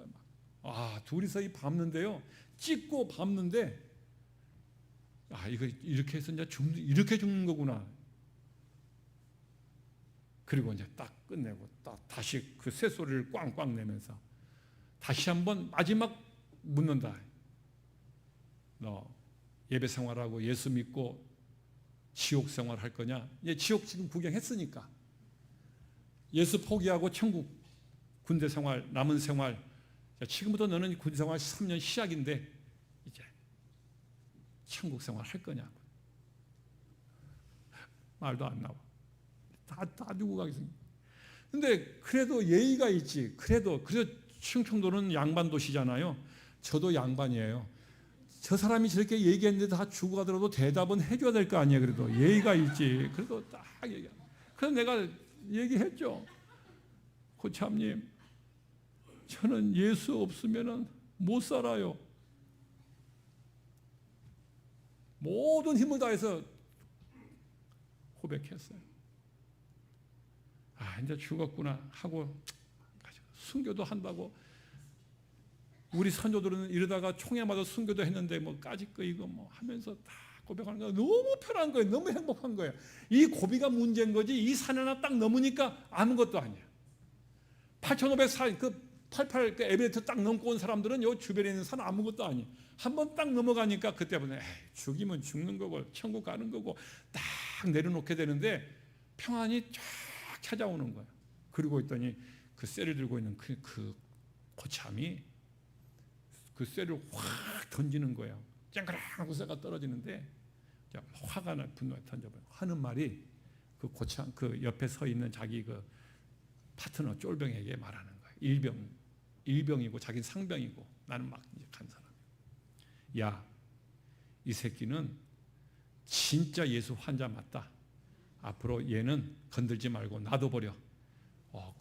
거야. 둘이서 밟는데요. 찍고 밟는데 이거 이렇게 해서 이제 이렇게 죽는 거구나. 그리고 이제 딱 끝내고 다시 그 쇠소리를 꽝꽝 내면서 다시 한번 마지막 묻는다. 너 예배 생활하고 예수 믿고 지옥 생활할 거냐? 이제 지옥 지금 구경했으니까 예수 포기하고 천국 군대 생활 남은 생활 지금부터 너는 군생활 3년 시작인데 이제 천국 생활 할 거냐고. 말도 안 나와. 다 두고 가게 생겨. 근데 그래도 예의가 있지. 그래서 충청도는 양반 도시잖아요. 저도 양반이에요. 저 사람이 저렇게 얘기했는데 다 주고 가더라도 대답은 해줘야 될 거 아니에요. 그래도 예의가 있지. 그래도 딱 얘기. 그래서 내가 얘기했죠. 고참님, 저는 예수 없으면 못 살아요. 모든 힘을 다해서 고백했어요. 이제 죽었구나 하고 순교도 한다고. 우리 선조들은 이러다가 총에 맞아 순교도 했는데 뭐 까짓 거 이거 뭐 하면서 다 고백하는 거야. 너무 편한 거예요. 너무 행복한 거예요. 이 고비가 문제인 거지 이 산 하나 딱 넘으니까 아무것도 아니야. 8504 88 에베레스트 딱 넘고 온 사람들은 요 주변에 있는 산 아무것도 아니야. 한번 딱 넘어가니까 그때부터 죽이면 죽는 거고 천국 가는 거고 딱 내려놓게 되는데 평안이 쫙 찾아오는 거야. 그러고 있더니 그 쇠를 들고 있는 그 고참이 그 쇠를 확 던지는 거예요. 쨍그랑하고 쇠가 떨어지는데 화가 나 분노에 던져버려. 하는 말이 그 고참 그 옆에 서 있는 자기 그 파트너 쫄병에게 말하는 거예요. 일병이고 자기는 상병이고 나는 막 이제 간 사람. 야, 이 새끼는 진짜 예수 환자 맞다. 앞으로 얘는 건들지 말고 놔둬버려.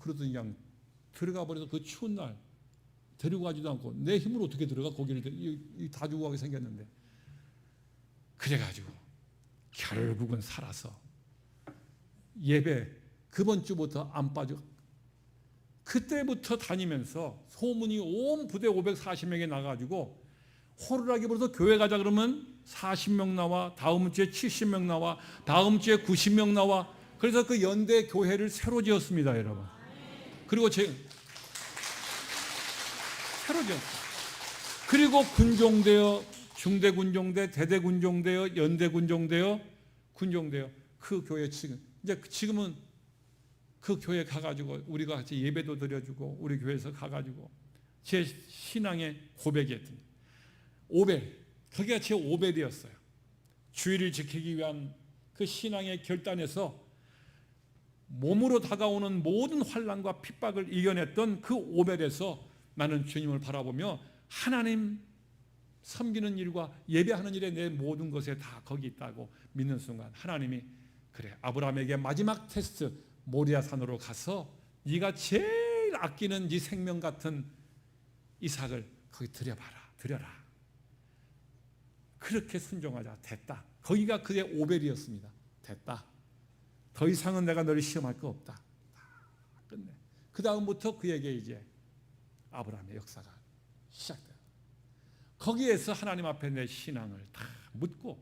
그러더니 그냥 들어가 버려서 그 추운 날 데리고 가지도 않고 내 힘으로 어떻게 들어가 거기를 다 주고 가게 생겼는데 그래가지고 결국은 살아서 예배 그번 주부터 안 빠져. 그때부터 다니면서 소문이 온 부대 540명에 나가지고 호루라기 불어서 교회 가자 그러면 40명 나와, 다음 주에 70명 나와, 다음 주에 90명 나와. 그래서 그 연대 교회를 새로 지었습니다, 여러분. 그리고 새로 지었어요. 그리고 군종되어 중대군종대, 대대군종되어, 연대군종되어, 군종되어 그 교회 지금은 그 교회 가가지고 우리가 같이 예배도 드려주고 우리 교회에서 가가지고 제 신앙의 고백이었던 오벨, 그게 제 오벨이었어요. 주의를 지키기 위한 그 신앙의 결단에서 몸으로 다가오는 모든 환난과 핍박을 이겨냈던 그 오벨에서 나는 주님을 바라보며 하나님 섬기는 일과 예배하는 일에 내 모든 것에 다 거기 있다고 믿는 순간 하나님이 그래 아브라함에게 마지막 테스트 모리아 산으로 가서 네가 제일 아끼는 네 생명 같은 이삭을 거기 드려라. 그렇게 순종하자. 됐다. 거기가 그의 오벨이었습니다. 됐다. 더 이상은 내가 너를 시험할 거 없다. 끝내. 그 다음부터 그에게 이제 아브라함의 역사가 시작돼요. 거기에서 하나님 앞에 내 신앙을 다 묻고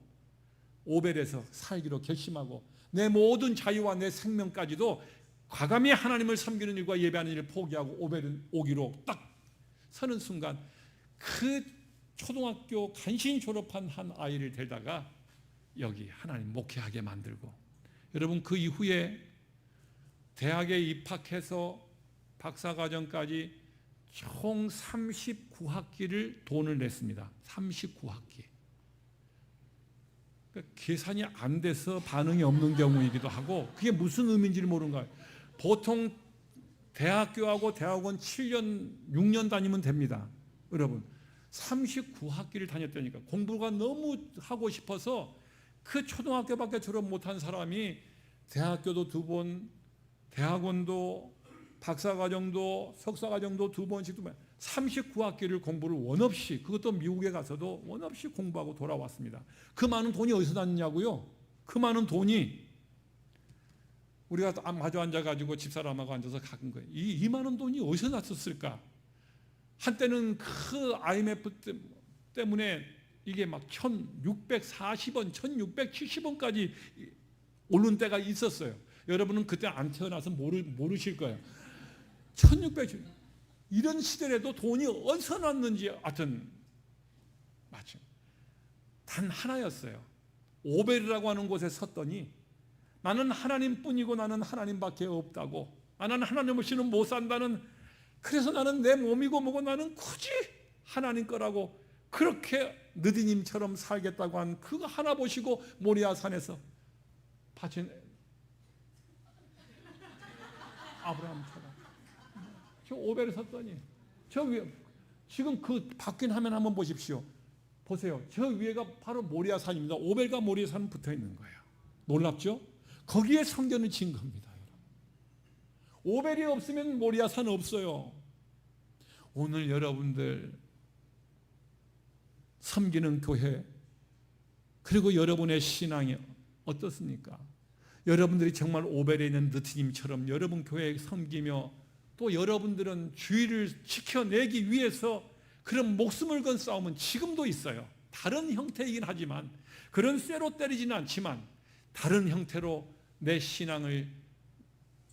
오벨에서 살기로 결심하고 내 모든 자유와 내 생명까지도 과감히 하나님을 섬기는 일과 예배하는 일을 포기하고 오벨은 오기로 딱 서는 순간 그 초등학교 간신히 졸업한 한 아이를 데려다가 여기 하나님 목회하게 만들고 여러분 그 이후에 대학에 입학해서 박사과정까지 총 39학기를 돈을 냈습니다. 39학기. 그러니까 계산이 안 돼서 반응이 없는 경우이기도 하고 그게 무슨 의미인지를 모르는 거예요. 보통 대학교하고 대학원 7년, 6년 다니면 됩니다. 여러분 39학기를 다녔다니까. 공부가 너무 하고 싶어서 그 초등학교밖에 졸업 못한 사람이 대학교도 2번, 대학원도 박사과정도 석사과정도 2번씩 39학기를 공부를 원 없이 그것도 미국에 가서도 원 없이 공부하고 돌아왔습니다. 그 많은 돈이 어디서 났냐고요? 그 많은 돈이 우리가 마주 앉아가지고 집사람하고 앉아서 가는 거예요. 이 많은 돈이 어디서 났었을까? 한때는 그 IMF 때문에 이게 막 1640원, 1670원까지 오른 때가 있었어요. 여러분은 그때 안 태어나서 모르실 거예요. 1600원. 이런 시대에도 돈이 어디서 났는지 하여튼 맞죠. 단 하나였어요. 오벨이라고 하는 곳에 섰더니 나는 하나님뿐이고 나는 하나님밖에 없다고 나는 하나님 없이는 못 산다는 그래서 나는 내 몸이고 뭐고 나는 굳이 하나님 거라고 그렇게 느디님처럼 살겠다고 한 그거 하나 보시고 모리아 산에서 바친 아브라함처럼 저 오벨에 섰더니 저 위에 지금 그 바뀐 화면 한번 보십시오. 보세요. 저 위에가 바로 모리아 산입니다. 오벨과 모리아 산은 붙어 있는 거예요. 놀랍죠? 거기에 성전을 지은 겁니다. 오벨이 없으면 모리아 산 없어요. 오늘 여러분들 섬기는 교회 그리고 여러분의 신앙이 어떻습니까? 여러분들이 정말 오벨에 있는 느티님처럼 여러분 교회에 섬기며 또 여러분들은 주의를 지켜내기 위해서 그런 목숨을 건 싸움은 지금도 있어요. 다른 형태이긴 하지만 그런 쇠로 때리지는 않지만 다른 형태로 내 신앙을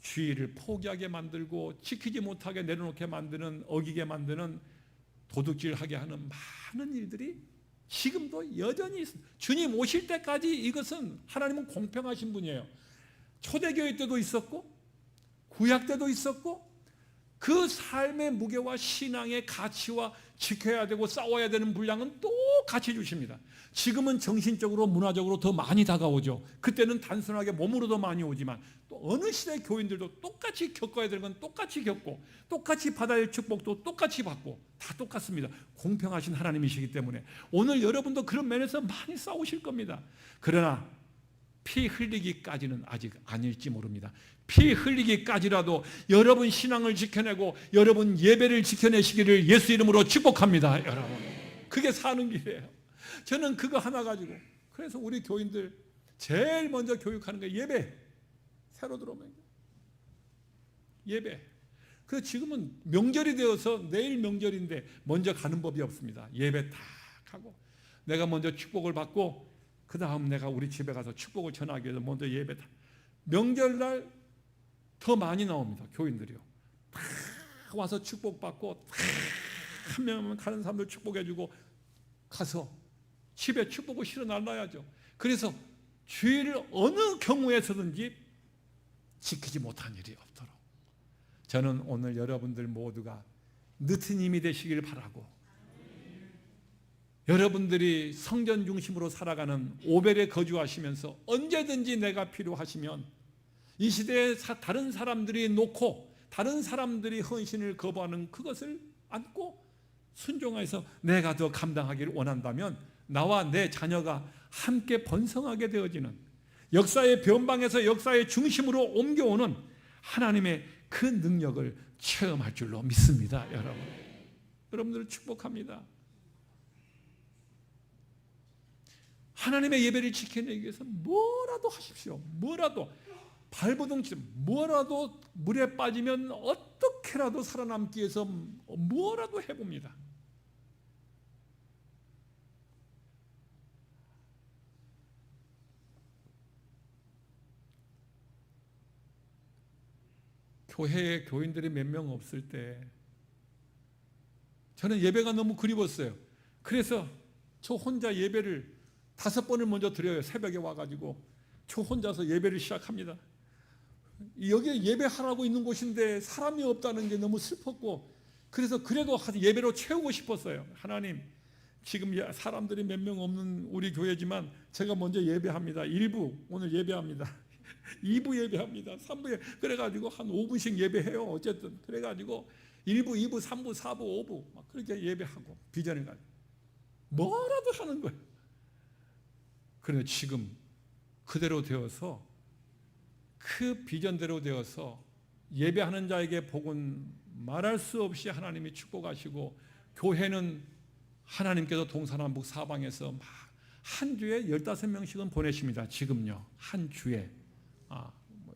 주의를 포기하게 만들고 지키지 못하게 내려놓게 만드는 어기게 만드는 도둑질하게 하는 많은 일들이 지금도 여전히 있습니다. 주님 오실 때까지 이것은 하나님은 공평하신 분이에요. 초대교회 때도 있었고 구약 때도 있었고 그 삶의 무게와 신앙의 가치와 지켜야 되고 싸워야 되는 분량은 똑같이 주십니다. 지금은 정신적으로 문화적으로 더 많이 다가오죠. 그때는 단순하게 몸으로 더 많이 오지만 또 어느 시대 교인들도 똑같이 겪어야 되는 건 똑같이 겪고 똑같이 받아야 할 축복도 똑같이 받고 다 똑같습니다. 공평하신 하나님이시기 때문에 오늘 여러분도 그런 면에서 많이 싸우실 겁니다. 그러나 피 흘리기까지는 아직 아닐지 모릅니다. 피 흘리기까지라도 여러분 신앙을 지켜내고 여러분 예배를 지켜내시기를 예수 이름으로 축복합니다. 여러분 그게 사는 길이에요. 저는 그거 하나 가지고 그래서 우리 교인들 제일 먼저 교육하는 게 예배. 새로 들어오면 예배. 그래서 지금은 명절이 되어서 내일 명절인데 먼저 가는 법이 없습니다. 예배 딱 하고 내가 먼저 축복을 받고 그 다음 내가 우리 집에 가서 축복을 전하기 위해서 먼저 예배 다 명절날 더 많이 나옵니다. 교인들이요. 다 와서 축복받고 한 명 가는 사람들 축복해주고 가서 집에 축복을 실어 날라야죠. 그래서 주의를 어느 경우에서든지 지키지 못한 일이 없도록 저는 오늘 여러분들 모두가 느티님이 되시길 바라고 여러분들이 성전 중심으로 살아가는 오벨에 거주하시면서 언제든지 내가 필요하시면 이 시대에 다른 사람들이 놓고 다른 사람들이 헌신을 거부하는 그것을 안고 순종해서 내가 더 감당하기를 원한다면 나와 내 자녀가 함께 번성하게 되어지는 역사의 변방에서 역사의 중심으로 옮겨오는 하나님의 그 능력을 체험할 줄로 믿습니다. 여러분들을 축복합니다. 하나님의 예배를 지켜내기 위해서 뭐라도 하십시오. 뭐라도 발버둥치면 뭐라도 물에 빠지면 어떻게라도 살아남기 위해서 뭐라도 해봅니다. 교회에 교인들이 몇 명 없을 때 저는 예배가 너무 그리웠어요. 그래서 저 혼자 예배를 5번을 먼저 드려요. 새벽에 와가지고 저 혼자서 예배를 시작합니다. 여기에 예배하라고 있는 곳인데 사람이 없다는 게 너무 슬펐고 그래서 그래도 예배로 채우고 싶었어요. 하나님 지금 사람들이 몇 명 없는 우리 교회지만 제가 먼저 예배합니다. 1부 오늘 예배합니다. 2부 예배합니다. 3부 예배. 그래가지고 한 5분씩 예배해요. 어쨌든 그래가지고 1부, 2부, 3부, 4부, 5부 막 그렇게 예배하고 비전을 가지고 뭐라도 하는 거예요. 그런데 지금 그대로 되어서 그 비전대로 되어서 예배하는 자에게 복은 말할 수 없이 하나님이 축복하시고 교회는 하나님께서 동서남북 사방에서 막 한 주에 15명씩은 보내십니다. 지금요. 한 주에.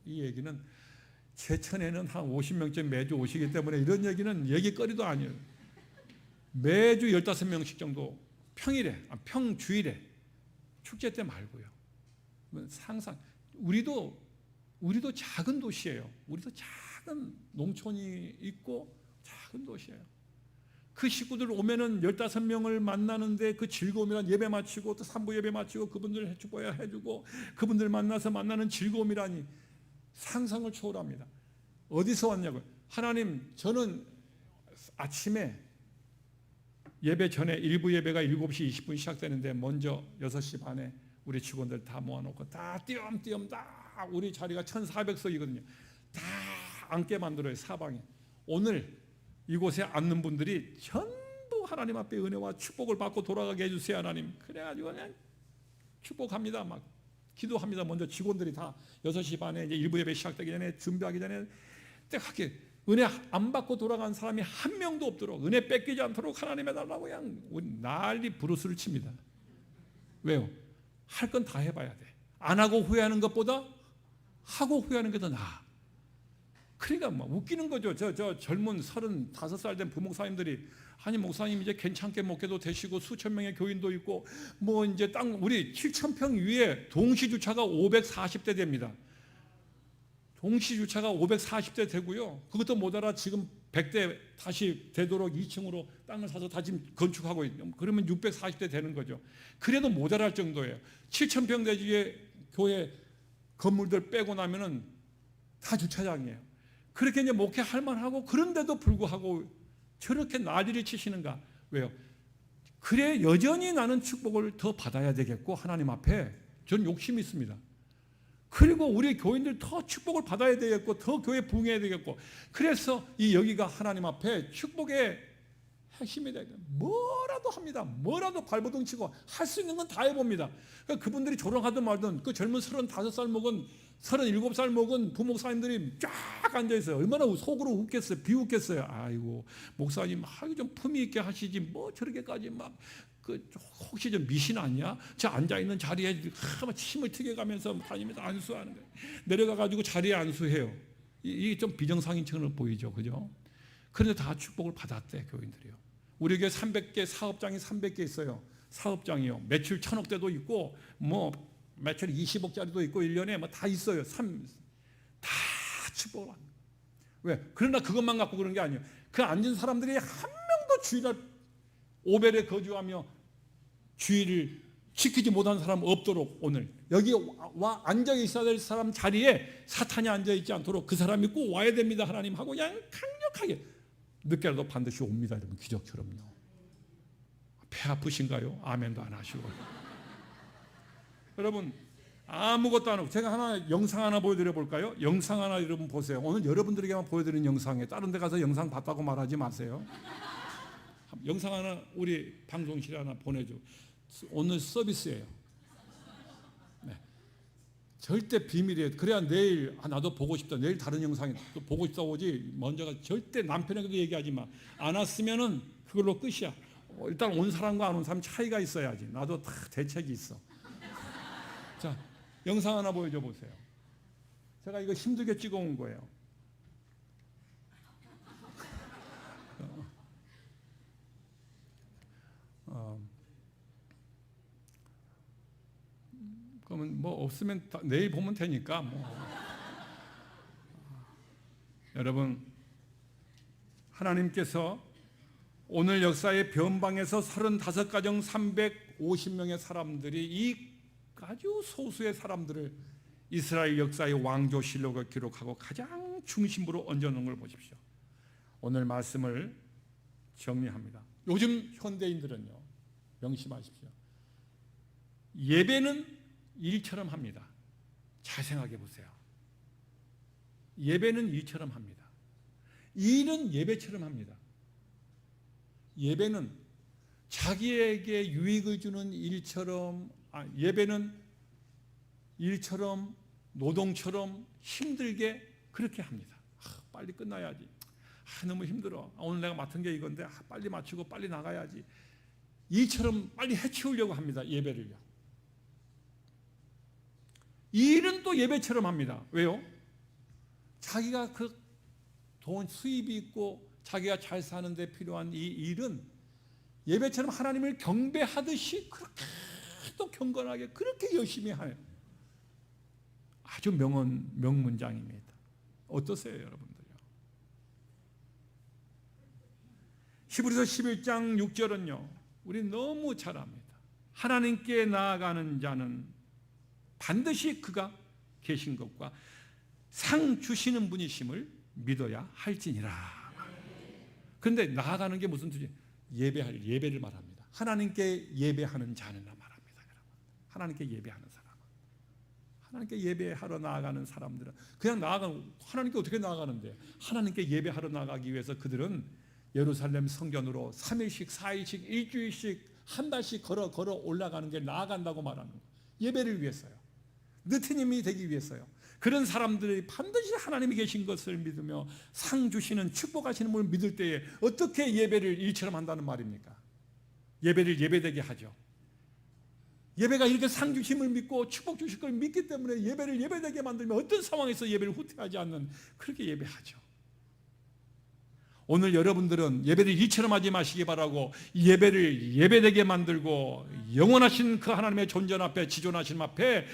이 얘기는 제천에는 한 50명쯤 매주 오시기 때문에 이런 얘기는 얘기거리도 아니에요. 매주 15명씩 정도 평일에, 평주일에 축제 때 말고요. 상상 우리도 작은 도시예요. 우리도 작은 농촌이 있고 작은 도시예요. 그 식구들 오면은 15명을 만나는데 그 즐거움이란 예배 마치고 또 3부 예배 마치고 그분들 축복해야 해주고 그분들 만나서 만나는 즐거움이라니 상상을 초월합니다. 어디서 왔냐고요? 하나님 저는 아침에 예배 전에 일부 예배가 7시 20분 시작되는데 먼저 6시 반에 우리 직원들 다 모아놓고 다 띄엄띄엄 다 우리 자리가 1400석이거든요. 다 앉게 만들어요. 사방에. 오늘 이곳에 앉는 분들이 전부 하나님 앞에 은혜와 축복을 받고 돌아가게 해주세요 하나님. 그래가지고 그냥 축복합니다. 막 기도합니다. 먼저 직원들이 다 6시 반에 이제 일부 예배 시작되기 전에 준비하기 전에 딱하게 은혜 안 받고 돌아간 사람이 한 명도 없도록 은혜 뺏기지 않도록 하나님 해달라고 그냥 난리 부르스를 칩니다. 왜요? 할 건 다 해봐야 돼. 안 하고 후회하는 것보다 하고 후회하는 게 더 나아. 그러니까 뭐 웃기는 거죠. 저 젊은 35살 된 부목사님들이 아니 목사님 이제 괜찮게 목회도 되시고 수천 명의 교인도 있고 뭐 이제 땅 우리 7,000평 위에 동시 주차가 540대 됩니다. 동시 주차가 540대 되고요. 그것도 모자라 지금 100대 다시 되도록 2층으로 땅을 사서 다시 건축하고 있는. 그러면 640대 되는 거죠. 그래도 모자랄 정도예요. 7,000평 대지의 교회 건물들 빼고 나면은 다 주차장이에요. 그렇게 이제 목회할 만하고 그런데도 불구하고 저렇게 난리를 치시는가? 왜요? 그래 여전히 나는 축복을 더 받아야 되겠고 하나님 앞에 저는 욕심이 있습니다. 그리고 우리 교인들 더 축복을 받아야 되겠고 더 교회 부흥해야 되겠고 그래서 이 여기가 하나님 앞에 축복의 핵심이 되겠다. 뭐라도 합니다. 뭐라도 발버둥 치고 할 수 있는 건 다 해봅니다. 그러니까 그분들이 조롱하든 말든 그 젊은 35살 먹은 37살 먹은 부목사님들이 쫙 앉아있어요. 얼마나 속으로 웃겠어요. 비웃겠어요. 아이고 목사님 좀 품위 있게 하시지 뭐 저렇게까지 막 혹시 좀 미신 아니야? 저 앉아있는 자리에 침을 튀겨가면서 다니면서 안수하는 거예요. 내려가가지고 자리에 안수해요. 이게 좀 비정상인처럼 보이죠. 그죠? 그런데 다 축복을 받았대 교인들이요. 우리 교회 300개 사업장이 300개 있어요. 사업장이요. 매출 1,000억대도 있고 뭐 매출 20억짜리도 있고 1년에 뭐 다 있어요. 다 축복을 받는. 왜? 그러나 그것만 갖고 그런 게 아니에요. 그 앉은 사람들이 한 명도 주일날 오벨에 거주하며 주의를 지키지 못한 사람 없도록 오늘 여기 와 앉아 있어야 될 사람 자리에 사탄이 앉아 있지 않도록 그 사람이 꼭 와야 됩니다 하나님 하고 그냥 강력하게 늦게라도 반드시 옵니다 여러분. 기적처럼요. 배 아프신가요? 아멘도 안 하시고 여러분 아무것도 안 하고 제가 하나 영상 하나 보여드려 볼까요? 영상 하나 여러분 보세요. 오늘 여러분들에게만 보여드리는 영상이에요. 다른 데 가서 영상 봤다고 말하지 마세요. 영상 하나 우리 방송실에 하나 보내줘. 오늘 서비스예요. 네. 절대 비밀이에요. 그래야 내일 나도 보고 싶다. 내일 다른 영상에 또 보고 싶다고 오지. 먼저가 절대 남편에게도 얘기하지 마. 안 왔으면은 그걸로 끝이야. 일단 온 사람과 안 온 사람 차이가 있어야지. 나도 다 대책이 있어. 자, 영상 하나 보여줘 보세요. 제가 이거 힘들게 찍어온 거예요. 그러면 뭐 없으면 내일 보면 되니까 뭐. 여러분 하나님께서 오늘 역사의 변방에서 35가정 350명의 사람들이 이 아주 소수의 사람들을 이스라엘 역사의 왕조실록을 기록하고 가장 중심부로 얹어놓은 걸 보십시오. 오늘 말씀을 정리합니다. 요즘 현대인들은요 명심하십시오. 예배는 일처럼 합니다. 잘 생각해 보세요. 예배는 일처럼 합니다. 일은 예배처럼 합니다. 예배는 자기에게 유익을 주는 일처럼 예배는 일처럼 노동처럼 힘들게 그렇게 합니다. 빨리 끝나야지. 너무 힘들어. 오늘 내가 맡은 게 이건데 빨리 마치고 빨리 나가야지. 일처럼 빨리 해치우려고 합니다. 예배를요. 일은 또 예배처럼 합니다. 왜요? 자기가 그 돈 수입이 있고 자기가 잘 사는 데 필요한 이 일은 예배처럼 하나님을 경배하듯이 그렇게 또 경건하게 그렇게 열심히 해요. 아주 명문장입니다. 어떠세요 여러분들요? 히브리서 11장 6절은요 우리 너무 잘 압니다. 하나님께 나아가는 자는 반드시 그가 계신 것과 상 주시는 분이심을 믿어야 할지니라. 그런데 나아가는 게 무슨 뜻이에요? 예배를 말합니다. 하나님께 예배하는 자는 말합니다. 하나님께 예배하는 사람, 하나님께 예배하러 나아가는 사람들은 그냥 하나님께 어떻게 나아가는데, 하나님께 예배하러 나아가기 위해서 그들은 예루살렘 성전으로 3일씩 4일씩 일주일씩 한 달씩 걸어 올라가는 게 나아간다고 말하는 거예요. 예배를 위해서요. 느티님이 되기 위해서요. 그런 사람들이 반드시 하나님이 계신 것을 믿으며 상 주시는 축복하시는 분을 믿을 때에 어떻게 예배를 일처럼 한다는 말입니까? 예배를 예배되게 하죠. 예배가 이렇게 상 주심을 믿고 축복 주실 걸 믿기 때문에 예배를 예배되게 만들면 어떤 상황에서 예배를 후퇴하지 않는, 그렇게 예배하죠. 오늘 여러분들은 예배를 이처럼 하지 마시기 바라고, 예배를 예배되게 만들고 영원하신 그 하나님의 존전 앞에, 지존하신 앞에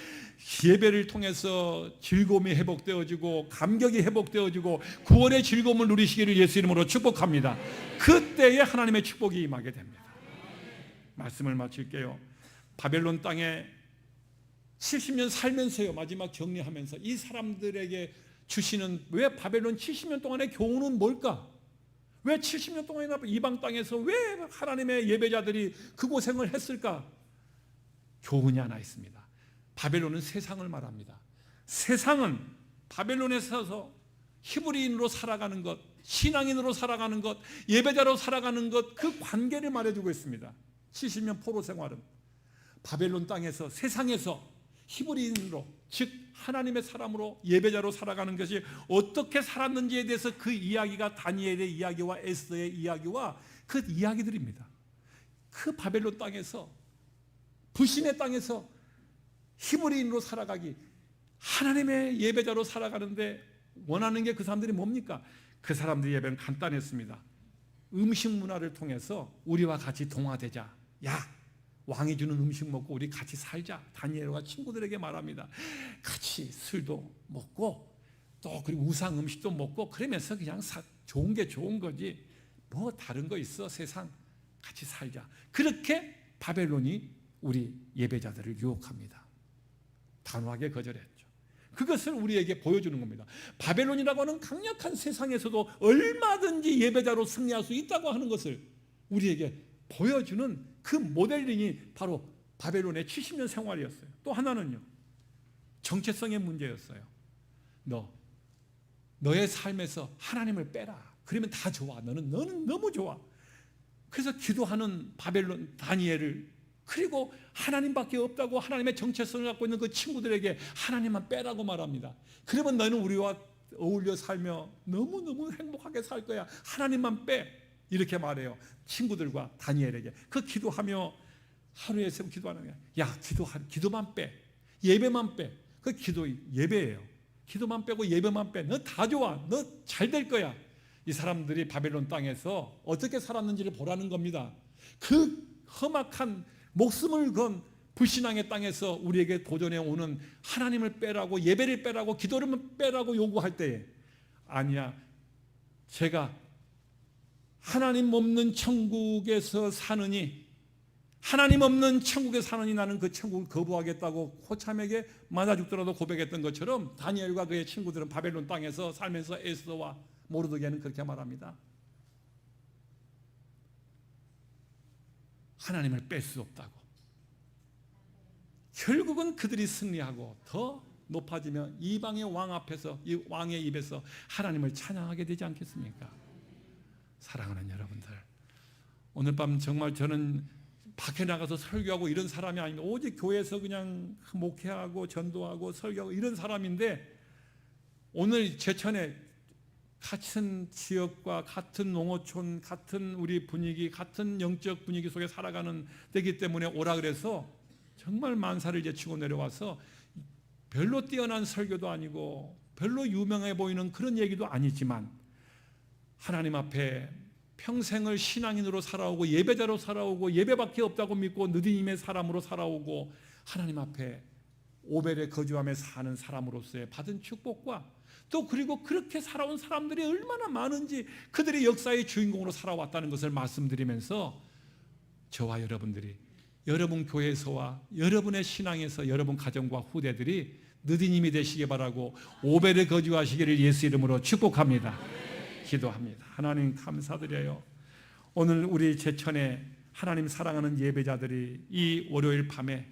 예배를 통해서 즐거움이 회복되어지고 감격이 회복되어지고 구원의 즐거움을 누리시기를 예수 이름으로 축복합니다. 그때에 하나님의 축복이 임하게 됩니다. 말씀을 마칠게요. 바벨론 땅에 70년 살면서요, 마지막 정리하면서 이 사람들에게 주시는, 왜 바벨론 70년 동안의 교훈은 뭘까? 왜 70년 동안이나 이방 땅에서 왜 하나님의 예배자들이 그 고생을 했을까? 교훈이 하나 있습니다. 바벨론은 세상을 말합니다. 세상은 바벨론에 서서 히브리인으로 살아가는 것, 신앙인으로 살아가는 것, 예배자로 살아가는 것, 그 관계를 말해주고 있습니다. 70년 포로 생활은 바벨론 땅에서, 세상에서 히브리인으로, 즉 하나님의 사람으로 예배자로 살아가는 것이 어떻게 살았는지에 대해서 그 이야기가 다니엘의 이야기와 에스더의 이야기와 그 이야기들입니다. 그 바벨론 땅에서, 불신의 땅에서 히브리인으로 살아가기, 하나님의 예배자로 살아가는데 원하는 게 그 사람들이 뭡니까? 그 사람들의 예배는 간단했습니다. 음식 문화를 통해서 우리와 같이 동화되자. 야, 왕이 주는 음식 먹고 우리 같이 살자. 다니엘과 친구들에게 말합니다. 같이 술도 먹고 또 그리고 우상 음식도 먹고 그러면서 그냥 좋은 게 좋은 거지 뭐 다른 거 있어, 세상. 같이 살자. 그렇게 바벨론이 우리 예배자들을 유혹합니다. 단호하게 거절했죠. 그것을 우리에게 보여주는 겁니다. 바벨론이라고 하는 강력한 세상에서도 얼마든지 예배자로 승리할 수 있다고 하는 것을 우리에게 보여주는 그 모델링이 바로 바벨론의 70년 생활이었어요. 또 하나는요, 정체성의 문제였어요. 너의 삶에서 하나님을 빼라. 그러면 다 좋아. 너는 너무 좋아. 그래서 기도하는 바벨론 다니엘을, 그리고 하나님밖에 없다고 하나님의 정체성을 갖고 있는 그 친구들에게 하나님만 빼라고 말합니다. 그러면 너는 우리와 어울려 살며 너무너무 행복하게 살 거야. 하나님만 빼. 이렇게 말해요. 친구들과 다니엘에게. 그 기도하며 하루에 세 번 기도하는 거야. 야, 기도만 빼. 예배만 빼. 그 기도 예배예요. 기도만 빼고 예배만 빼. 너 다 좋아. 너 잘 될 거야. 이 사람들이 바벨론 땅에서 어떻게 살았는지를 보라는 겁니다. 그 험악한 목숨을 건 불신앙의 땅에서 우리에게 도전해 오는 하나님을 빼라고, 예배를 빼라고, 기도를 빼라고 요구할 때에, 아니야, 제가 하나님 없는 천국에서 사느니, 하나님 없는 천국에 사느니 나는 그 천국을 거부하겠다고 호참에게 맞아 죽더라도 고백했던 것처럼 다니엘과 그의 친구들은 바벨론 땅에서 살면서 에스더와 모르드게는 그렇게 말합니다. 하나님을 뺄 수 없다고. 결국은 그들이 승리하고 더 높아지며 이방의 왕 앞에서, 이 왕의 입에서 하나님을 찬양하게 되지 않겠습니까? 사랑하는 여러분들, 오늘 밤 정말 저는 밖에 나가서 설교하고 이런 사람이 아닙니다. 오직 교회에서 그냥 목회하고 전도하고 설교하고 이런 사람인데, 오늘 제천에 같은 지역과 같은 농어촌, 같은 우리 분위기, 같은 영적 분위기 속에 살아가는 때이기 때문에 오라 그래서 정말 만사를 제치고 내려와서 별로 뛰어난 설교도 아니고 별로 유명해 보이는 그런 얘기도 아니지만 하나님 앞에 평생을 신앙인으로 살아오고 예배자로 살아오고 예배밖에 없다고 믿고 느디님의 사람으로 살아오고 하나님 앞에 오벨에 거주하며 사는 사람으로서의 받은 축복과 또 그리고 그렇게 살아온 사람들이 얼마나 많은지 그들이 역사의 주인공으로 살아왔다는 것을 말씀드리면서 저와 여러분들이 여러분 교회에서와 여러분의 신앙에서 여러분 가정과 후대들이 느디님이 되시기 바라고 오벨에 거주하시기를 예수 이름으로 축복합니다. 기도합니다. 하나님 감사드려요. 오늘 우리 제천에 하나님 사랑하는 예배자들이 이 월요일 밤에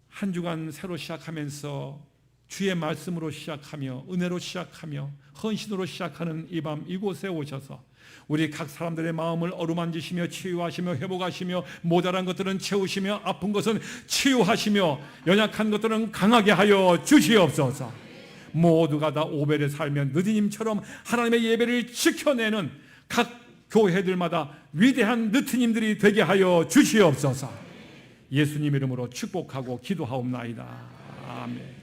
한 주간 새로 시작하면서 주의 말씀으로 시작하며 은혜로 시작하며 헌신으로 시작하는 이 밤 이곳에 오셔서 우리 각 사람들의 마음을 어루만지시며 치유하시며 회복하시며 모자란 것들은 채우시며 아픈 것은 치유하시며 연약한 것들은 강하게 하여 주시옵소서. 모두가 다 오벨에 살면 느티님처럼 하나님의 예배를 지켜내는 각 교회들마다 위대한 느티님들이 되게 하여 주시옵소서. 예수님 이름으로 축복하고 기도하옵나이다. 아멘.